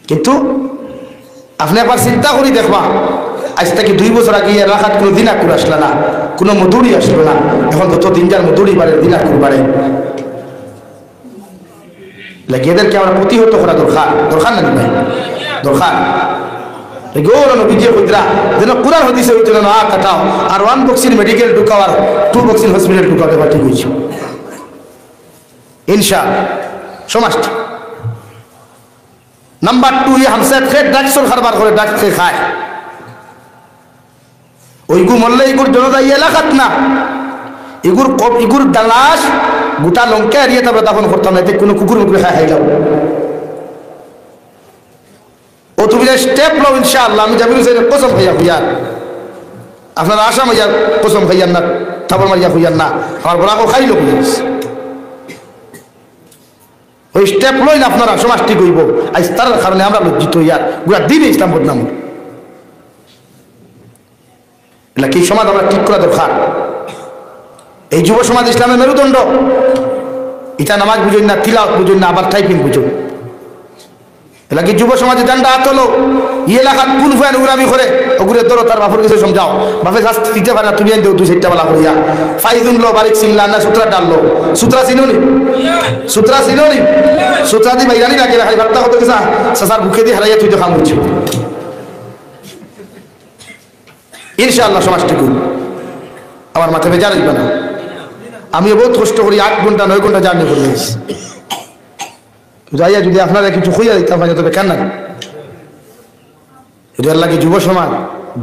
কিন্তু আপনি একবার চিন্তা করি দেখবা আজ থেকে 2 বছর আগে এলাকাত কোনো দিনাকুর আসলো না কোনো মধুরি আসলো না এখন যত দিন যার মধুরি বাড়ে দিনাকুর বাড়ে লাগে এদেরকে আমরা প্রতিহত করা দরকার না ভাই দরকার গৌর নবীজি কইরা যেন কুরআন হাদিসে হইতো না কাটাও আর 1 বক্সির মেডিকেল ঢুকাও আর 2 বক্সির হসপিটাল ঢুকাও দেবা ঠিক হইছে ইনশাআল্লাহ সমাজটি নাম্বার 2 ये हमसे खे ड्रग्स খাবার করে ड्रग्स খায় ওইগু মরলে ইগুর জনতা এলাকাত না ইগুর দালাশ গোটা লঙ্কা এরিয়া তবে দাফন করতাম না কোনো কুকুর মুকুর খাই যাও ও তুমি যে স্টেপ লো ইনশাআল্লাহ আমি জামিল হোসেন কসম খাইয়া খুইয়া আপনারা আশা মাইয়া কসম খাইয়ান না থাপড় মারিয়া খুইয়ান না আমার বড়াকে খাইল প্লিজ ওই স্টেপ লই না আপনারা সমাজ ঠিক হইব আজ তার কারণে আমরা লজ্জিত হইয়া গোটা দিন ইসলাম বদনাম এটা কি সমাজ আমরা ঠিক করা দরকার এই যুব সমাজ ইসলামের মেরুদণ্ড এটা নামাজ বুঝুন না তিলাওয়াত বুঝুন না আবার টাইপিং বুঝুন এটা কি যুব সমাজে ডান্ডা হাত হলো ইয়ে এলাকাত কোন ফ্যান উড়ামি করে ওগুলো ধরো তার বাপের কাছে সমঝাও বাপে শাস্তি দিতে পারে না তুমি দেও 2-4টা বেলা করিয়া ফাইজুন লো বারিক সিংলা না সুতরা ডাললো সুতরা চিনুনি সুতরা দি বাইরানি লাগে খালি ভাবতা হতে গেছা সাসার বুকে দিয়ে হারাইয়া তুই তো খাম হচ্ছে ইনশাআল্লাহ সমাজ ঠিক আমার মাথায় বেজার হইবে না আমিও বহুত কষ্ট করি 8 ঘন্টা 9 ঘন্টা জার্নি করে গেছি যাইয়া যদি আপনারা কিছু খুঁজে দিতাম তবে কেন না এটার লাগে যুব সমাজ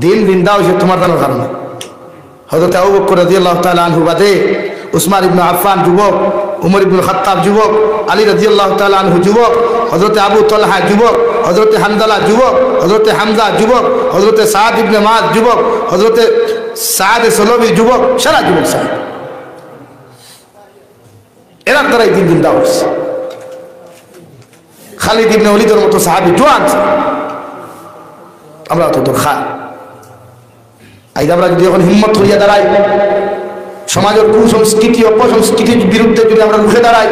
দিন দিন দাও সে তোমার দানোর কারণে হযরত আবু বকর রাদিয়াল্লাহু তাআলা আনহু বাদে উসমান ইবনে আফফান যুবক উমর ইবনে খাত্তাব যুবক আলী রাদিয়াল্লাহু তাআলা আনহু যুবক হযরত আবু তালহা যুবক হযরত হামজালা যুবক হযরত হামজা যুবক হযরত সাদ ইবনে মুআয যুবক হযরত সাদ সলবি যুবক সারা যুবক সাহেব এরা দ্বারাই দিন দিন দাও খালিদ ইবনে ওলীদের মতো সাহাবী জওয়ান আমরা তো দরকার আজ আমরা যদি এখন হিম্মত হইয়া দাঁড়াই সমাজের কুসংস্কৃতি অপসংস্কৃতির বিরুদ্ধে যদি আমরা রুখে দাঁড়াই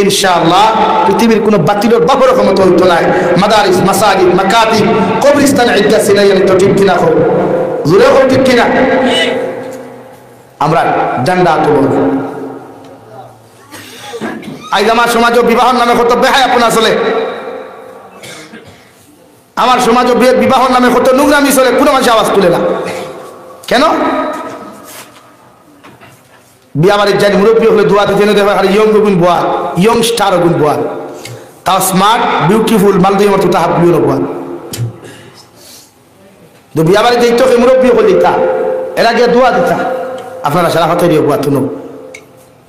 ইনশাআল্লাহ পৃথিবীর কোনো বাতিলের বাপর ক্ষমতা হইতো না মাদারিস মাসাজিদ মাকাতিব কবরস্থান ইদ্দা সিনাইয়া তো ঠিক কিনা হোক জোরে হোক ঠিক কিনা আমরা ডান্ডা তুলব আজ আমার সমাজে বিবাহর নামে কত বেহায়াপনা চলে আমার সমাজে বিবাহর নামে কত নোংরামি চলে কোনো মানুষ আওয়াজ তুলে না কেন বিয়া বাড়ির যাই মুরব্বী হলে দোয়াতে জেনে দেবে আর ইয়ং গুণ বোয়া ইয়ং স্টার গুণ বোয়া তাও স্মার্ট বিউটিফুল মালদীয় মতো তাহা বিউর বোয়া তো বিয়া বাড়িতে এই তো মুরব্বী হলে তা এরা গিয়ে দোয়া দিতা আপনারা সারা হাতে দিয়ে বোয়া তুনো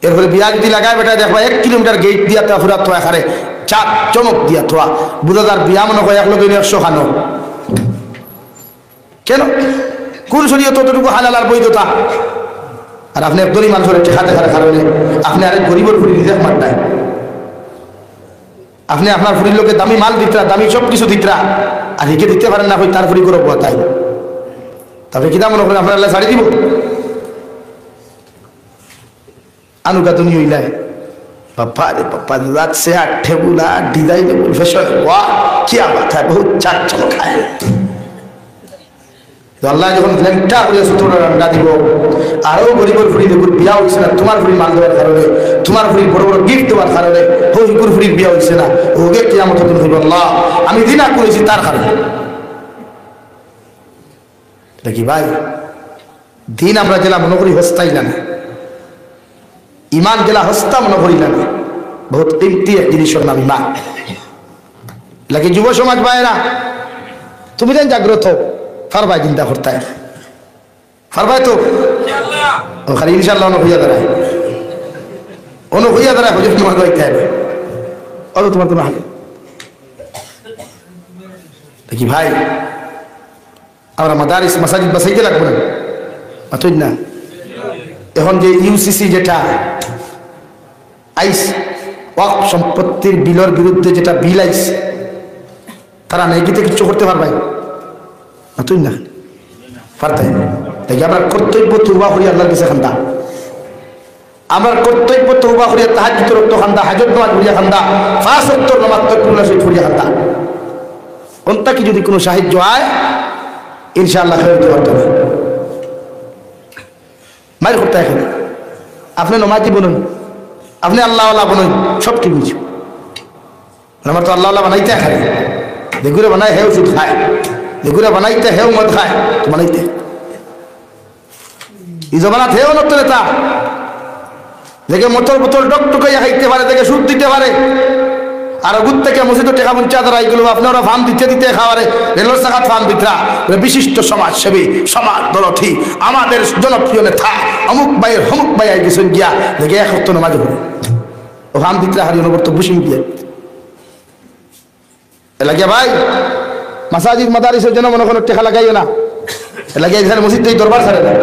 এরপরে বিয়া যদি লাগায় বেটা দেখবা 1 কিলোমিটার গেট দিয়া তা ফুরা তো এখানে চাক চমক দিয়া তোয়া বুঝাদার বিয়া মনে হয় 1 লোক 100 খানো কেন কোন শরীয়ত ততটুকু হালাল আর বৈধতা আর আপনি একদমই মানুষের ঠেকা দেখার কারণে আপনি আরেক গরিবের ফুরি নিজে মারটায় আপনি আপনার ফুরির লোকে দামি মাল দিতরা দামি সব কিছু দিতরা আর একে দিতে পারেন না তার ফুরি করে তাই তবে কিনা মনে করেন আপনার আল্লাহ ছাড়ি দিব আনুকা তুমি হইলাই पापा रे पापा रात से आठे बुला डिजाइनेबल फैशन वाह क्या बात है बहुत चाक चमका है तो अल्लाह যখন লেংটা করে সুতরা রান্না দিব আরো গরিবের ফুরি দেখুন বিয়া হইছে না তোমার ফুরি মাল দেওয়ার কারণে তোমার ফুরি বড় বড় গিফট দেওয়ার কারণে ওই ফুরি বিয়া হইছে না ওকে কিয়ামত দিন হইব আল্লাহ আমি দিনা করেছি তার কারণে দেখি ভাই দিন আমরা জেলা মনে করি হস্তাই না ইমান জেলা হস্তা মনে করি না বহুত কিমতি জিনিসের নাম ইমান লাগে যুব সমাজ ভাইরা তুমি দেন জাগ্রত ফারবাই চিন্তা করতে ফারবাই তো ইনশাআল্লাহ খালি ইনশাআল্লাহ অনু হইয়া দাঁড়ায় হুজুর তোমার কইতে হবে অত তোমার তো হাতে দেখি ভাই আমরা মাদারিস মাসাজিদ বাসাইতে লাগবে না অতই না এখন যে ইউসিসি যেটা আইস ওয়াকফ সম্পত্তির বিলের বিরুদ্ধে যেটা বিল আইস তারা নেগিতে কিছু করতে পারবে না তুই না পারতে দেখি আমরা কর্তব্য তওবা করি আল্লাহর কাছে খান্দা আমার কর্তব্য তওবা করি তাহাজ্জুদ রক্ত খান্দা হাজত নামাজ পড়িয়া খান্দা 5 ওয়াক্ত নামাজ তকবীর শহীদ পড়িয়া খান্দা কোনটা কি যদি কোনো সাহায্য হয় ইনশাআল্লাহ হইতে পারবে মাইর করতে এখানে আপনি নমাজি বলুন আপনি আল্লাহওয়ালা বলুন সব ঠিক বুঝি আমার তো আল্লাহওয়ালা বানাইতে এখানে দেখুরে বানায় হেউ সুদ খায়, দেখুরে বানাইতে হেউ মদ খায়, তো বানাইতে এই জমানাত হেউ নতুন নেতা দেখে মোটর বোতল টকটকাইয়া খাইতে পারে, দেখে সুদ দিতে পারে, আর গুদ থেকে মসজিদের টেকা পঞ্চা দ্বারা এইগুলো আপনারা ফান দিতে দিতে খাওয়ারে রেলর চাকাত ফান বিতরা বিশিষ্ট সমাজসেবী সমাজ দলঠি আমাদের জনপ্রিয় নেতা অমুক ভাইয়ের হমুক ভাই আই গেছেন গিয়া দেখে এক হত্য নামাজ হবে ও ফান বিতরা হারিয়ে নবর্ত বুসিং দিয়ে এলাকা ভাই মাসাজিদ মাদারিসের জন্য মনে কোনো টেকা লাগাইও না, এলাকা এখানে মসজিদ থেকে দরবার ছাড়ে না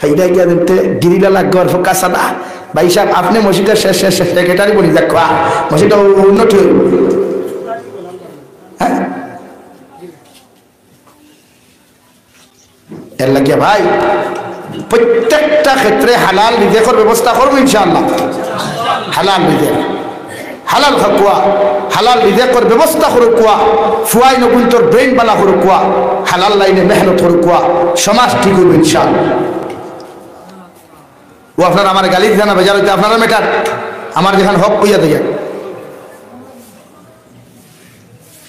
এইটা গিয়া দেখতে গিরিলা লাগবে আর ফোকা সাদা ভাই সাহেব আপনি মসজিদের শেষ শেষ সেক্রেটারি বলি যাক মসজিদটা উন্নতি হইব। হ্যাঁ এর লাগিয়া ভাই প্রত্যেকটা ক্ষেত্রে হালাল রিজেকের ব্যবস্থা করবো ইনশাআল্লাহ। হালাল রিজেক হালাল খাকুয়া হালাল রিজেকের ব্যবস্থা করো কুয়া ফুয়াই নকুন তোর ব্রেন বালা করো কুয়া হালাল লাইনে মেহনত করো কুয়া সমাজ ঠিক হইব ইনশাআল্লাহ। ও আপনারা আমার গালি দিতে না বেজার হইতে আপনারা মেটার আমার যেখানে হক কইয়া দেয়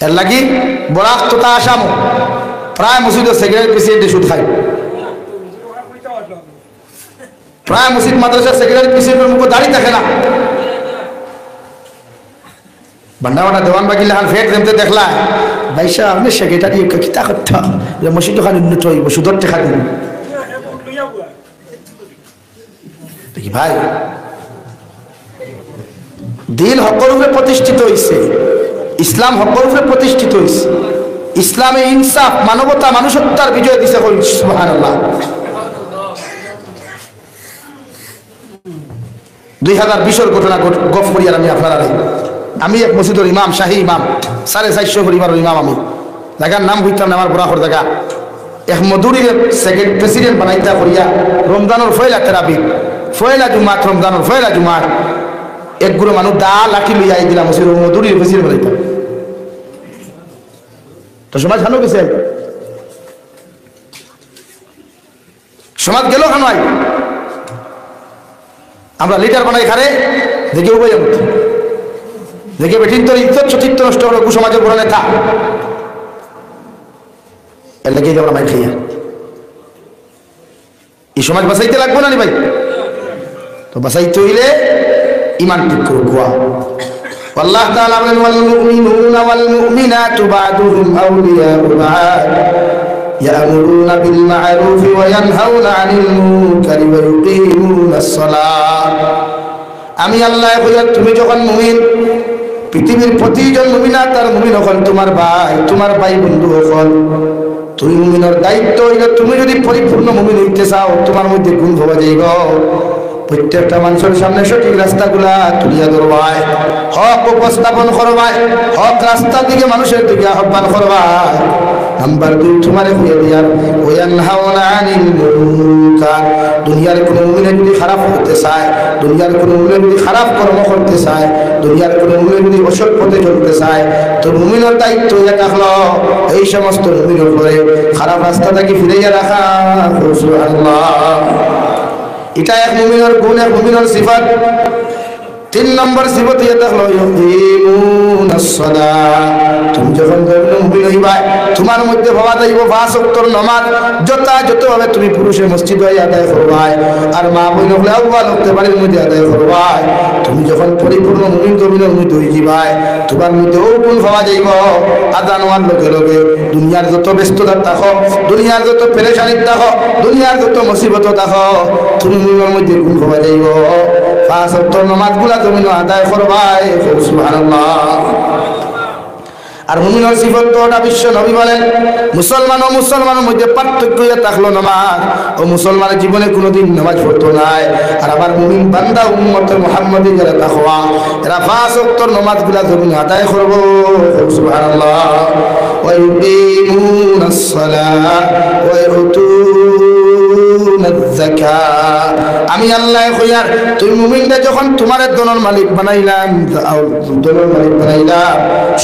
এর লাগি বরাক তোতা আসাম প্রায় মসজিদের সেক্রেটারি প্রেসিডেন্ট সুদ খায়, প্রায় মসজিদ মাদ্রাসার সেক্রেটারি প্রেসিডেন্টের মুখে দাঁড়িয়ে থাকে না। বান্ডাবাটা দেওয়ান বাকি লেখান ফেট দেমতে দেখলা ভাই সাহেব আপনি সেক্রেটারি কিতা করতে মসজিদ ওখানে উন্নত হইব সুদর টেকা দিব দেখি ভাই দিন হকের উপরে প্রতিষ্ঠিত হয়েছে, ইসলাম হকের উপরে প্রতিষ্ঠিত হয়েছে, ইসলামে ইনসাফ মানবতা মানুষত্বার বিজয় দিছে সুবহানাল্লাহ। 2020 ঘটনা গফ করিয়ার আমি আপনারা আমি এক মসজিদের ইমাম শাহী ইমাম 450 পরিবারের ইমাম আমি জায়গার নাম হইতাম না আমার বরাখর জায়গা এক মধুরীর সেক্রেটারি প্রেসিডেন্ট বানাইতা করিয়া রমজানের ফয়লা তেরাবি ফয়লা জুমাত রমজানের ফয়লা জুমাত একগুলো মানুষ দা লাঠি লইয়া আই দিলাম মধুরীর প্রেসিডেন্ট বানাইতাম তো সমাজ ভালো গেছে সমাজ গেল কেন আমরা লিডার বানাই খারে দেখে উপায় দেখে বেঠিন তোর ইজ্জত সতীর্থ নষ্ট হলো কুসমাজের বড় নেতা এর লেগে আমরা মাইর খাইয়া এই সমাজ বাঁচাইতে লাগবো না নি ভাই, তো বাঁচাইতে হইলে ইমান ঠিক করো গোয়া আল্লাহ তাআলা বলেন ওয়াল মুমিনুনা ওয়াল মুমিনাতু বা'দুহুম আউলিয়াউ বা'দ ইয়া'মুরুনা বিল মা'রুফি ওয়া ইয়ানহাউনা 'আনিল মুনকারি ওয়া ইউকিমুনাস সালাত। আমি আল্লাহ কইয়া তুমি যখন মুমিন পৃথিবীর প্রতিজন মুমিনা তার মুমিন হল তোমার ভাই বন্ধু হল তুমি মুমিনের দায়িত্ব হইল তুমি যদি পরিপূর্ণ মুমিন হইতে চাও তোমার মধ্যে গুণ হওয়া যাইব প্রত্যেকটা মানুষের সামনে সঠিক রাস্তাগুলা তুলিয়া ধরবায় হক উপস্থাপন করবায় হক রাস্তার দিকে মানুষের দিকে আহ্বান করবায়। নাম্বার 2 তোমারে হইয়া দিয়ার ওয়ানহাউনা আনিল মুনকার দুনিয়ার কোনো মুমিন যদি খারাপ করতে চায় দুনিয়ার কোনো মুমিন যদি খারাপ কর্ম করতে চায় দুনিয়ার কোনো মুমিন যদি অসৎ পথে চলতে চায় তো মুমিনের দায়িত্ব এটা হলো এই সমস্ত মুমিনের উপরে খারাপ রাস্তা থেকে ফিরাইয়া রাখা। সুবহানাল্লাহ এটা এক মুমিনের গুণ এক মুমিনের সিফাত। 3 নম্বর সিফত এটা হলো ইউকিমুনাস সালাত তুমি যখন মুমিন হইবা তোমার মধ্যে ভাবা যাইব 5 ওয়াক্তের নামাজ যথাযথভাবে তুমি পুরুষে মসজিদে আদায় করবা আর মা বোন হলে আউয়াল ওয়াক্তে বাড়ির মধ্যে আদায় করবা। তুমি যখন পরিপূর্ণ মুমিন মুমিনের মধ্যে হই যাবা তোমার মধ্যে ও গুণ ভাবা যাইব আযান হওয়ার লগে লগে দুনিয়ার যত ব্যস্ততা থাকো দুনিয়ার যত পেরেশানি থাকো দুনিয়ার যত মুসিবত থাকো তুমি মুমিনের মধ্যে গুণ ভাবা যাইব 5 ওয়াক্তের নামাজগুলা তুমি আদায় করবা। সুবহানাল্লাহ। আর মুমিনের সিফত তো ওটা বিশ্ব নবী বলেন মুসলমান ও মুসলমানের মধ্যে পার্থক্য থাকলো নামাজ ও মুসলমানের জীবনে কোনোদিন নামাজ পড়তো নাই আর আবার মুমিন বান্দা উম্মত মুহাম্মাদি যারা তাকওয়া এরা 5 ওয়াক্তের নামাজগুলা তুমি আদায় করব। সুবহানাল্লাহ। ওয়া ইউকিমুনাস সালাত ওয়া ইউতুনাজ যাকাত আমি আল্লাহ কইয়ার তুমি মুমিনরা যখন তোমার দনের মালিক বানাইলাম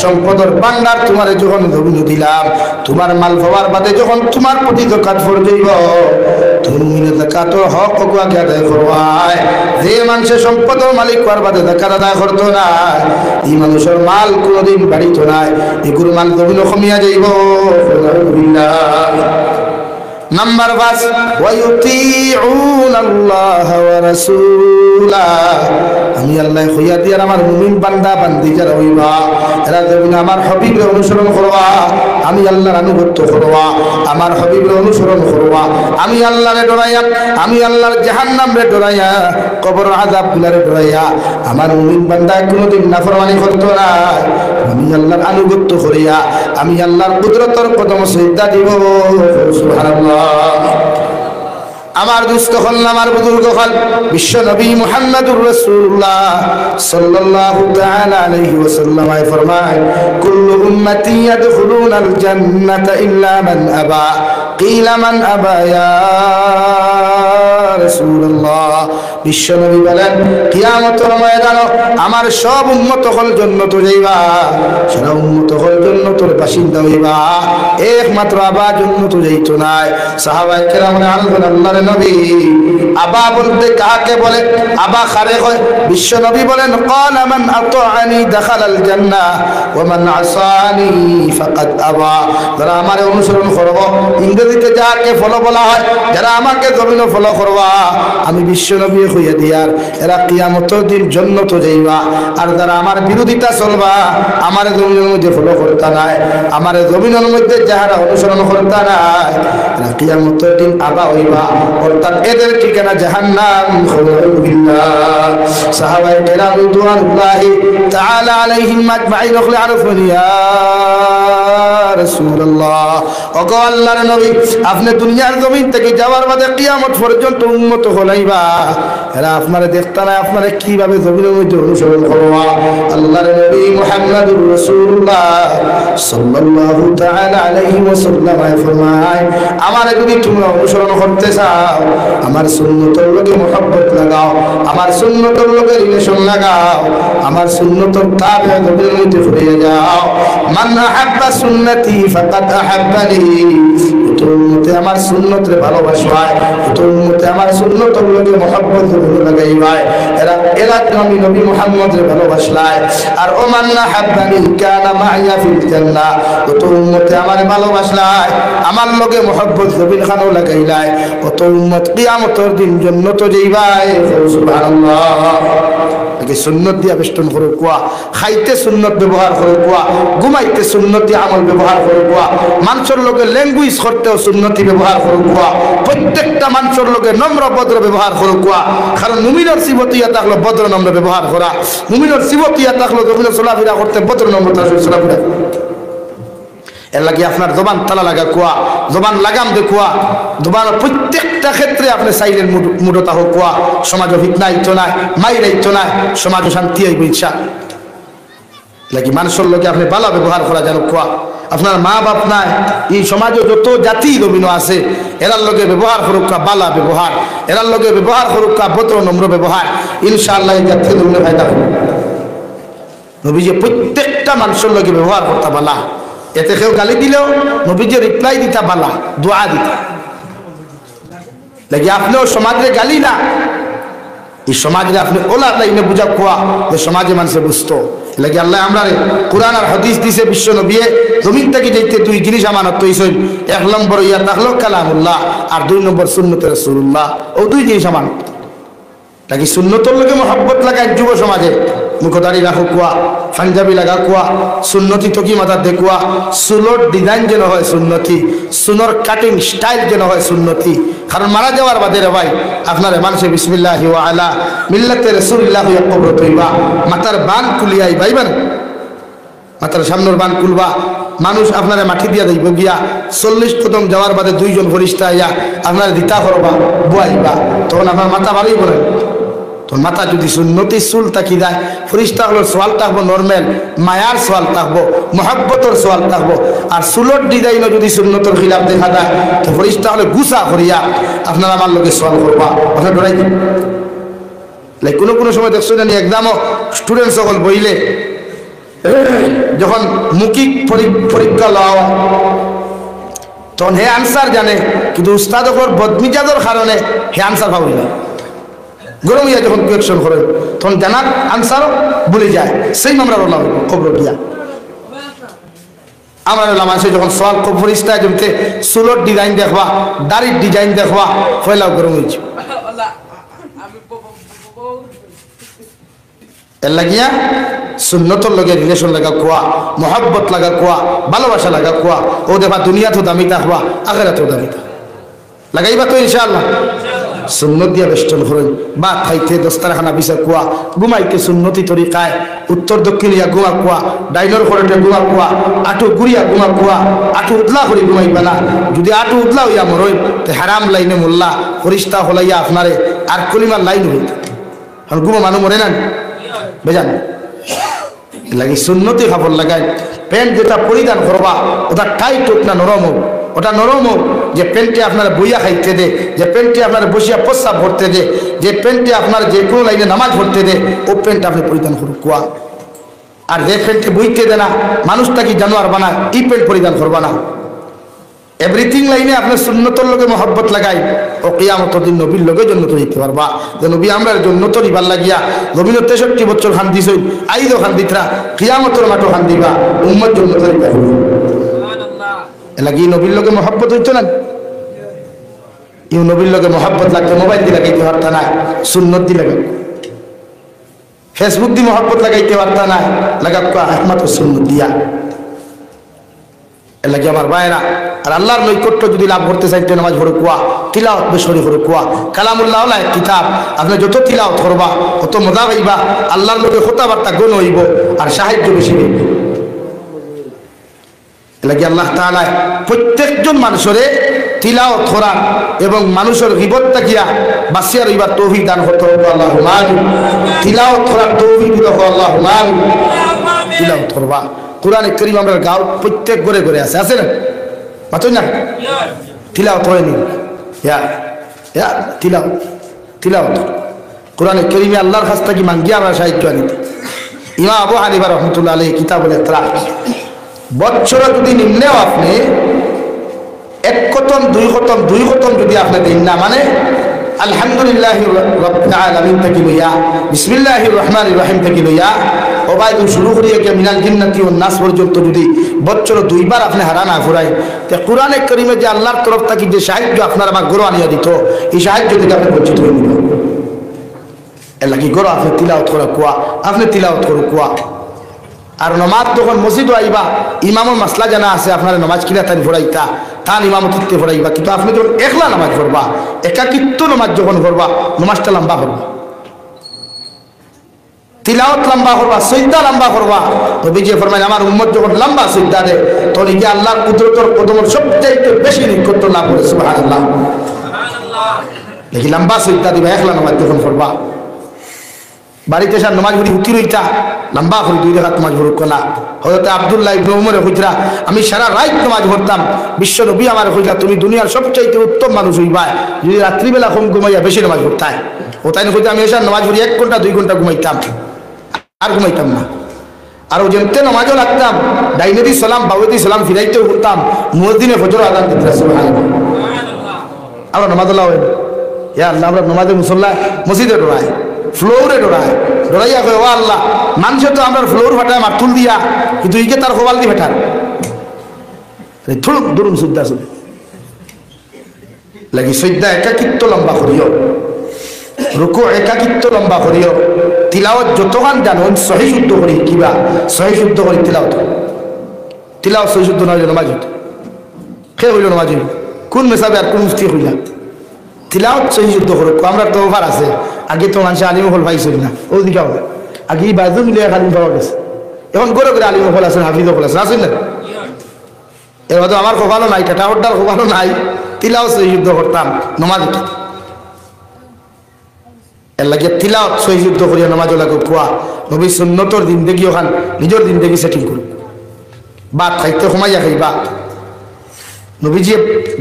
সম্পদের ভান্ডার তোমারে যখন দিলাম তোমার মাল পাওয়ার বাদে যখন তোমার প্রতি যাকাত ফরজ হইব তুমি যাকাতের হক ওকে আগে আদায় করবাই। যে মানুষের সম্পদের মালিক হওয়ার বাদে যাকাত আদায় করতো না, এই মানুষের মাল কোনোদিন বাড়িত নাই, এগুলো মাল জমিন কমিয়া যাইব। নাম্বার 5 ওয়ায়ুতিউনাল্লাহ ওয়া রাসূলাহ। আমি আল্লাহ কইয়া দিয়ার আমার মুমিন বান্দা বান্দি যারা হইবা, এরা যেমন আমার হাবিবের অনুসরণ করবা, আমি আল্লাহর আনুগত্য করবা, আমার হাবিবের অনুসরণ করবা, আমি আল্লাহরে ডরাইয়া, আমি আল্লাহর জাহান্নামরে ডরাইয়া, কবর আযাব গুলারে ডরাইয়া আমার মুমিন বান্দা কোনোদিন নাফরমানি করতো না। আমি আল্লাহর আনুগত্য করিয়া আমি আল্লাহর কুদরতের কদম সিজদা দিব। সুবহানাল্লাহ। আমার দুস্থ হল, আমার বুজুর্গ হল, বিশ্ব নবী মুহাম্মদুর রাসূলুল্লাহ সাল্লাল্লাহু তাআলা আলাইহি ওয়াসাল্লাম ফরমায়, কুল্লু উম্মতি ইয়াদখুলুনাল জান্নাতা ইল্লা মান আবা। কিলা মান আবা ইয়া রাসূলুল্লাহ। বিশ্ব নবী বলেন, কিয়ামতের ময়দানে আমার সব উম্মত হল জান্নাতে যাইবা, সারা উম্মত হল জান্নাতের বাসিন্দা হইবা, একমাত্র আবা জান্নাতে যাইতো না। সাহাবায়ে কেরাম আল্লাহর নবী, আবা বলতে কাকে বলে? আবা খারে হয়। বিশ্ব নবী বলেন, ক্বালা মান আতাআনি দাখালাল জান্নাহ ওয়া মান আসানি ফাকাদ আবা। যারা আমার অনুসরণ করব, ইংরেজিতে যাকে ফলো বলা হয়, যারা আমাকে জমিনে ফলো করবা, আমি বিশ্ব নবী হইয়া দিয়ার এরা কিয়ামতের দিন জান্নাতে যাইবা। আর যারা আমার বিরোধিতা চলবা, আমার জমিনের মধ্যে ফলো করতা নাই, আমার জমিনের মধ্যে যারা অনুসরণ করতা নাই, এরা কিয়ামতের দিন আবা হইবা, অর্থাৎ এদের ঠিকানা জাহান্নাম। সাহাবায়ে কেরাম রিদওয়ানুল্লাহি তাআলা আলাইহিম আজমাইন আরফুন ইয়া রাসূলুল্লাহ। ওগো আল্লাহর নবী, আপনি দুনিয়ার জমিন থেকে যাওয়ার বাদে কিয়ামত পর্যন্ত উম্মত হলাইবা, এরা আপনারা দেখতা না আপনারা কিভাবে জমিনের মধ্যে অনুসরণ করবা। আল্লাহর নবী মুহাম্মদুর রাসূলুল্লাহ সাল্লাল্লাহু তাআলা আলাইহি ওয়াসাল্লাম ফরমায়, আমারে যদি তোমরা অনুসরণ করতে চাও, আমার সুন্নতের লগে মহব্বত লাগাও, আমার সুন্নতের লগে রিলেশন লাগাও, আমার সুন্নতের তাবে জমিনের মধ্যে ফিরে যাও। মান আহাব্বা সুন্নতি ফাকাদ আহাব্বানি। তো উম্মতে আমার সুন্নতরে ভালোবাসবাই, তো উম্মতে আমার সুন্নতের লগে মহব্বত লাগাইবাই, এরা এরা আমি নবী মুহাম্মদরে ভালোবাসলাই। আর ও মান আহাব্বানি কানা মাইয়া ফিল জান্নাহ। তো উম্মতে আমার ভালোবাসলাই, আমার লগে মহব্বত জবিন খানো লাগাইলাই, কত উম্মত কিয়ামতের দিন জান্নাতে যাইবাই। সুবহানাল্লাহ। আগে সুন্নত দিয়া বেষ্টন করে কোয়া, খাইতে সুন্নত ব্যবহার করে কোয়া, ঘুমাইতে সুন্নতি আমল ব্যবহার করে কোয়া, মানুষের লোকে ল্যাঙ্গুয়েজ করতেও সুন্নতি ব্যবহার করে কোয়া, প্রত্যেকটা মানুষের লোকে নম্র ভদ্র ব্যবহার করে কোয়া। কারণ মুমিনের সিবতিয়া থাকলো ভদ্র নম্র ব্যবহার করা, মুমিনের সিবতিয়া থাকলো জমিনে চলাফেরা করতে ভদ্র নম্র চলাফেরা। এর লাগে আপনার জবান তালা লাগা কোয়া, জবান লাগাম দে কোয়া, জবান প্রত্যেকটা ক্ষেত্রে আপনি চাইলেন মুডতা হোক কোয়া। সমাজও ফিতনা আইতো না, মাইর আইতো না, সমাজও শান্তি আইব ইনশাআল্লাহ। লাগি মানুষের লোকে আপনি ভালো ব্যবহার করা যেন কোয়া। আপনার মা বাপ নাই, এই সমাজে যত জাতি জমিন আছে, এরার লগে ব্যবহার করুক বালা ব্যবহার, এরার লগে ব্যবহার করুক ভদ্র নম্র ব্যবহার, ইনশাআল্লাহ এই জাতীয় ধরনের ফায়দা হবে। নবীজি প্রত্যেকটা মানুষের লগে ব্যবহার করতে বালা, এতে কেউ গালি দিলেও নবীজি রিপ্লাই দিতা বালা, দোয়া দিতা। লাগি আপনিও সমাজে গালি না, এই সমাজে আপনি ওলা লাইনে বুঝা কোয়া যে সমাজে মানুষে বুঝতো। লাগে আল্লাহ আমরা কোরআন আর হাদিস দিছে, বিশ্ব নবী জমিন থেকে যাইতে দুই জিনিস আমানত হইছেন। 1 নম্বর ইয়া তাহলো কালামুল্লাহ, আর 2 নম্বর সুন্নতে রাসূলুল্লাহ। ও দুই জিনিস আমানত। লাগি সুন্নতর লগে মহব্বত লাগায় যুব সমাজে, মুখদারি রাখো কোয়া, পাঞ্জাবি লাগা কোয়া, সুন্নতি তকি মাথা দেখুয়া, চুলোর ডিজাইন যেন হয় সুন্নতি, চুলোর কাটিং স্টাইল যেন হয় সুন্নতি। কারণ মারা যাওয়ার বাদে রে ভাই আপনার মানুষে বিসমিল্লাহি ওয়া আলা মিল্লাতে রাসূলুল্লাহ কবর তৈবা, মাথার বান কুলিয়াই ভাইবেন, মাথার সামনের বান কুলবা, মানুষ আপনারা মাটি দিয়া দেব গিয়া 40 কদম যাওয়ার বাদে 2 জন ফরিস্তা আইয়া আপনারা দিতা করবা বুয়াইবা, তখন আপনার মাথা ভালোই বলেন। তোর মাথা যদি সুন্নতি চুল তাকি যায়, ফরিস্তা হলো সোয়াল থাকবো নর্মেল, মায়ার সোয়াল থাকবো, মহব্বতর সোয়াল থাকবো। আর চুলোর ডিজাইনও যদি সুন্নতর খিলাফ দেখা যায়, তো ফরিস্তা হলে গুসা করিয়া আপনারা আমার লোকে সোয়াল করবা, আপনার ডরাই দিন। কোনো কোনো সময় দেখছো জানি এক্সামও স্টুডেন্ট সকল বইলে যখন মৌখিক পরীক্ষা লওয়া তখন হে আনসার জানে, কিন্তু উস্তাদ ওপর বদমিজাজের কারণে হে আনসার পাবি না। গরম হইয়া যখন কোয়েকশন করেন তখন জানার আনসারও ভুলে যায়, সেই আমরা রলাম খবর দিয়া। আমরা মানুষের যখন সওয়াল কবর ইস্তায় জমতে চুলোর ডিজাইন দেখবা, দাড়ির ডিজাইন দেখবা, ফয়লাও গরম হয়েছে। এর লাগিয়া সুন্নতর লগে রিলেশন লাগা কোয়া, মহব্বত লাগা কোয়া, ভালোবাসা লাগা কোয়া। ও দেখবা দুনিয়া তো দামি থাকবা, আখিরাতেও দামি থাকবা। লাগাইবা তো ইনশাআল্লাহ। সুন্নত দিয়া বেষ্টন করেন, ভাত খাইতে দস্তারখানা বিছা কোয়া, ঘুমাইতে সুন্নতি তরিকায় উত্তর দক্ষিণিয়া ঘুমা কোয়া, ডাইনর খরটে ঘুমা কোয়া, আঠু গুড়িয়া ঘুমা কোয়া, আঠু উদলা করে ঘুমাইবা না। যদি আঠু উদলা হইয়া মরই তে হারাম লাইনে মোল্লা ফরিস্তা হলাইয়া আপনারে আর কলিমার লাইন হইত। ঘুমা মানুষ মরে না বেজান লাগে। সুন্নতি খাবার লাগায় প্যান্ট যেটা পরিধান করবা ওটা টাইট হোক না নরম হোক, ওটা নরম হোক, যে প্যান্টটি আপনার বইয়া খাইতে দে, যে প্যান্টটি আপনার বসিয়া প্রস্রাব ভরতে দে, যে প্যান্টটি আপনার যে কোনো লাইনে নামাজ ভরতে দে, ও প্যান্ট আপনি পরিধান করুন কোয়া। আর যে প্যান্টটি বইতে দে না, মানুষটাকে জানোয়ার বানায়, এই প্যান্ট পরিধান করবা না। এভরিথিং লাইনে আপনার সুন্নতর লগে মহব্বত লাগাই ও কিয়ামতের দিন নবীর লগে জন্নত হইতে পারবা। যে নবী আমরা জন্নত নিবার লাগিয়া নবীন 63 বছর খান দিছই, আইদো খান দিতরা, কিয়ামতের মাঠও খান দিবা, উম্মত জন্নত হইতে হবে। এলাকি নবীর লগে মহব্বত হইতো না, ইউ নবীর লগে মহব্বত লাগতে মোবাইল দিয়ে লাগাইতে পারতা না, সুন্নত দিয়ে লাগাই, ফেসবুক দিয়ে মহব্বত লাগাইতে পারতা না, লাগাক একমাত্র সুন্নত দিয়া। এর লাগে আমার ভাইরা, আর আল্লাহর নৈকট্য যদি লাভ করতে চাইতে নামাজ পড়ে কুয়া, তিলাওয়াত বেশি করে কুয়া। কালামুল্লাহ হলো এক কিতাব, আপনি যত তিলাওয়াত করবা তত মজা পাইবা, আল্লাহর লোকে কথাবার্তা গুণ হইব আর সাহায্য বেশি হইব। এর লাগে আল্লাহ তাআলা প্রত্যেকজন মানুষের তিলাওয়াত করা এবং মানুষের গীবত তাকিয়া বাঁচিয়া রইবার তৌফিক দান করতে হবে। আল্লাহুম্মা আমিন। তিলাওয়াত করার তৌফিক দিও আল্লাহুম্মা আমিন। তিলাওয়াত করবা। কোরআনে কারীম আমরা গাঁও প্রত্যেক ঘরে ঘরে আছে, আছে না? মাত্র না তিলাওয়াত হয়নি, ইয়া তিলাওয়াত কোরআনে কারীমে আল্লাহর কাছ থেকে মাঙ্গিয়া আমরা সাহায্য আনিতে। ইমাম আবু হানিফা রাহমাতুল্লাহ আলাইহি কিতাবুল ইতরাক, বছরে যদি নিম্নেও আপনি 1 খতম 2 খতম 2 খতম যদি আপনি দিন না, মানে আলহামদুলিল্লাহি রাব্বিল আলামিন থেকে লইয়া বিসমিল্লাহির রহমানির রহিম থেকে লইয়া ওবাইদু শুরু করিয়া কে মিনাল জিন্নাতি ওয়ান নাস পর্যন্ত যদি বছরে 2 বার আপনি হারা না ঘুরাই, তে কোরআনে কারীমে যে আল্লাহর তরফ থেকে যে সাহায্য আপনার আমার গরো আনিয়া দিত, এই সাহায্য থেকে আপনি বঞ্চিত হয়ে নিবেন। এর লাগি গরো আপনি তিলাওয়াত করে কুয়া, আপনি তিলাওয়াত করে কুয়া। আর নমাজ যখন মসজিদ আইবা, ইমামের মাসলা জানা আছে, আপনার নমাজ কিনা তাই পড়াইতা, তান ইমামতিতে পড়াইবা। কিন্তু আপনি যখন একলা নামাজ পড়বা, একাকিত্ব নমাজ যখন পড়বা, নমাজটা লম্বা করবা, তিলাওয়াত লম্বা করবা, সজদা লম্বা করবা। নবী যে ফরমায় আমার উম্মত যখন লম্বা সজদা দেয়, তখন কি আল্লাহর কুদরতের কদমের সবচাইতে বেশি নিকটতা লাভ করে। সুবহানাল্লাহ। দেখি লম্বা সজদা দিবা একলা নামাজ যখন পড়বা। বাড়িতে এসে নামাজ পড়ি উঠি রইতা লম্বা করে 2 রাকাত নামাজ পড়ুক না। হযরত আব্দুল্লাহ ইবনে উমর কইরা, আমি সারা রাত নামাজ পড়তাম, বিশ্ব নবী আমার কইরা তুমি দুনিয়ার সবচাইতে উত্তম মানুষ হইবা যদি রাত্রিবেলা কম ঘুমাইয়া বেশি নামাজ পড়তাই। ও তাই কইতে আমি এসে নামাজ পড়ি 1 ঘন্টা 2 ঘন্টা ঘুমাইতাম, আর ঘুমাইতাম না। আর ও যেতে নামাজও লাগতাম, ডাইনেদি সালাম বাউদি সালাম ফিরাইতেও করতাম, মুয়াজ্জিনে ফজর আযান দিতে। সুবহানাল্লাহ। আমরা নামাজ আল্লাহ হয় ইয়া আল্লাহ, আমরা নামাজে মুসল্লা মসজিদে ডরায়, ফ্লোরে ডরাইয়া কয় ও আল্লাহ, মানুষের তো আমরা ফ্লোর ফাটায় মারতুল দিয়া, কিন্তু ইকে তার খোবাল দি ফেটার থুলুক দুরুম সুদ্দা সুদে লাগি। সজ্জা একাকিত্ব লম্বা করিও, রুকু একাকিত্ব লম্বা করিও, তিলাওয়াত যতক্ষণ জানো সহি শুদ্ধ করি কিবা সহি শুদ্ধ করি তিলাওয়াত সহি শুদ্ধ না হইল নামাজ হইত কে হইল নামাজ হইল কোন মেসাবে আর কোন মুফতি হইলা। তিলাওয়াত সহি শুদ্ধ করো। আমরা তো অফার আছে, আগে তো মানুষ আলিম হল পাইছিল না, ওদিকে হবে আগে বাজু মিলিয়ে আলিম পাওয়া গেছে। এখন করে করে আলিম হল আছেন, হাফিজ হল আছেন, আসেন না? এবার তো আমার খোবানো নাই, টাটা হড্ডার খোবানো নাই, তিলাওয়াত সহি শুদ্ধ করতাম নামাজ হইত। এর লাগে তিলাওয়াত সহি শুদ্ধ করিয়া নামাজ লাগে কুয়া। নবী সুন্নতর জিন্দেগি ওখান নিজের জিন্দেগি সেটিং করুক। ভাত খাইতে কমাইয়া খাইবা। নবীজি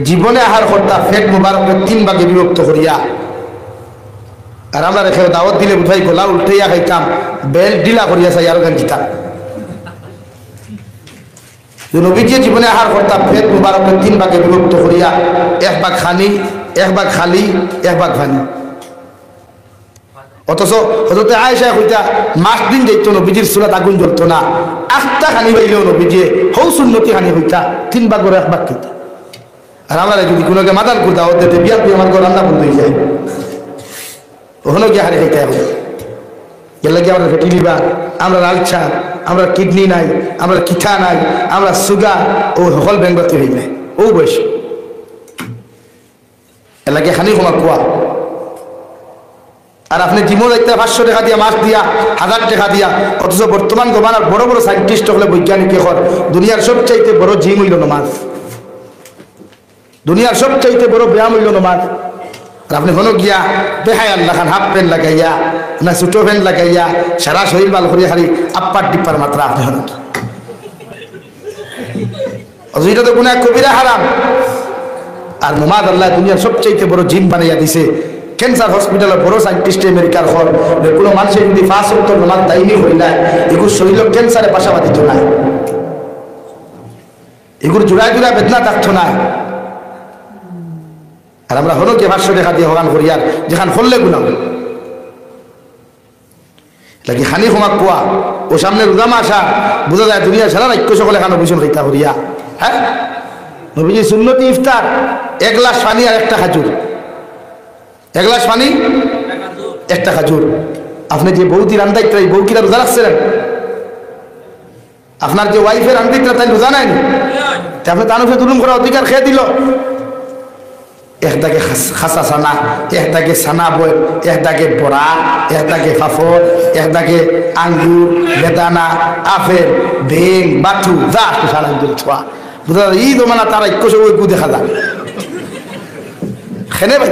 জীবনে আহার করতা ফেট মুবারকের 3 ভাগে বিভক্ত করিয়া। আর আমরা রেখে দাওয়াত দিলে বুঝাই গোলা উল্টাইয়া খাইতাম, বেল ডিলা করিয়া চাই আর গান দিতাম। নবীজি জীবনে আহার করতাম পেট মুবারকের 3 ভাগে বিভক্ত করিয়া, 1 ভাগ খানি, 1 ভাগ খালি, 1 ভাগ ভানি। অথচ হযরতে আয়েশা কইতা মাস দিন যাইতো নবীজির চুলাত আগুন জ্বলতো না, 8টা খানি পাইলেও নবীজি হৌ সুন্নতি খানি হইতা 3 ভাগের 1 ভাগ খেতা। আর আমরা যদি কোনোকে মাদার করতা ওতে বিয়ার দিয়ে আমার ঘর রান্না বন্ধ হয়ে যায়, ওখানেও গিয়ে হারে খাইতে হবে। এর লাগে আমরা ফেটি লিভার, আমরা লালচা, আমরা কিডনি নাই, আমরা কিথা নাই, আমরা সুগার ও সকল ব্যাংগতি হয়ে যায় ও বয়স। এর লাগে খানি ক্ষমা কোয়া। আর আপনি জিমো যাইতে 500 টাকা দিয়া, মাস দিয়া, 1000 টাকা দিয়া, অথচ বর্তমান জমানার বড় বড় সাইন্টিস্ট হলে বৈজ্ঞানিক এখন দুনিয়ার সবচাইতে বড় জিম হইল নামাজ, দুনিয়ার সবচাইতে বড় ব্যায়াম হইল নামাজ। আর আপনি হনো গিয়া বেহাই আল্লাহ খান হাফ প্যান্ট লাগাইয়া না ছোটো প্যান্ট লাগাইয়া সারা শরীর বাল করিয়া খালি আপ্পার টিপ্পার মাত্রা আপনি হন কি অথচ তো গুনাহ কবিরা হারাম। আর নামাজ আল্লাহ দুনিয়ার সবচাইতে বড় জিম বানাইয়া দিছে। ক্যান্সার হসপিটালের বড় সাইন্টিস্ট আমেরিকার হল কোনো মানুষের যদি 5 ওয়াক্ত নামাজ দায়ী হই না, এগুলো শরীর ক্যান্সারে পাশাপাশি দিত না, এগুলো জোড়ায় জোড়ায় বেদনা থাকতো না। আর আমরা হলো কি 500 টাকা দিয়ে হগান করিয়ার যেখান করলে গুণা লাগি হানি ক্ষমা কোয়া। ও সামনে রোজা মাস বোঝা যায় দুনিয়া সারা রাক্য সকলে খানো ভীষণ খাইতা করিয়া। হ্যাঁ নবীজি সুন্নতি ইফতার 1 গ্লাস পানি আর 1টা খাজুর, 1 গ্লাস পানি 1টা খাজুর। আপনি যে বৌদি রান্দাইত্রা, এই বউ কিরা রোজা রাখছিলেন? আপনার যে ওয়াইফের রান্দিকরা তাই রোজা নেয়নি, আপনি তার উপরে দুলুম করার অধিকার খেয়ে দিল। 1 দাগে খাসা সানা, 1 দাগে সানা বই, 1 দাগে বড়া, 1 দাগে ফাফর, 1 দাগে আঙ্গুর, বেদানা, আপেল, বেং, বাথু যা সারা ছোয়া বুঝা। এই জমানা তারা ইক্কো সব দেখা যায় খেনে ভাই।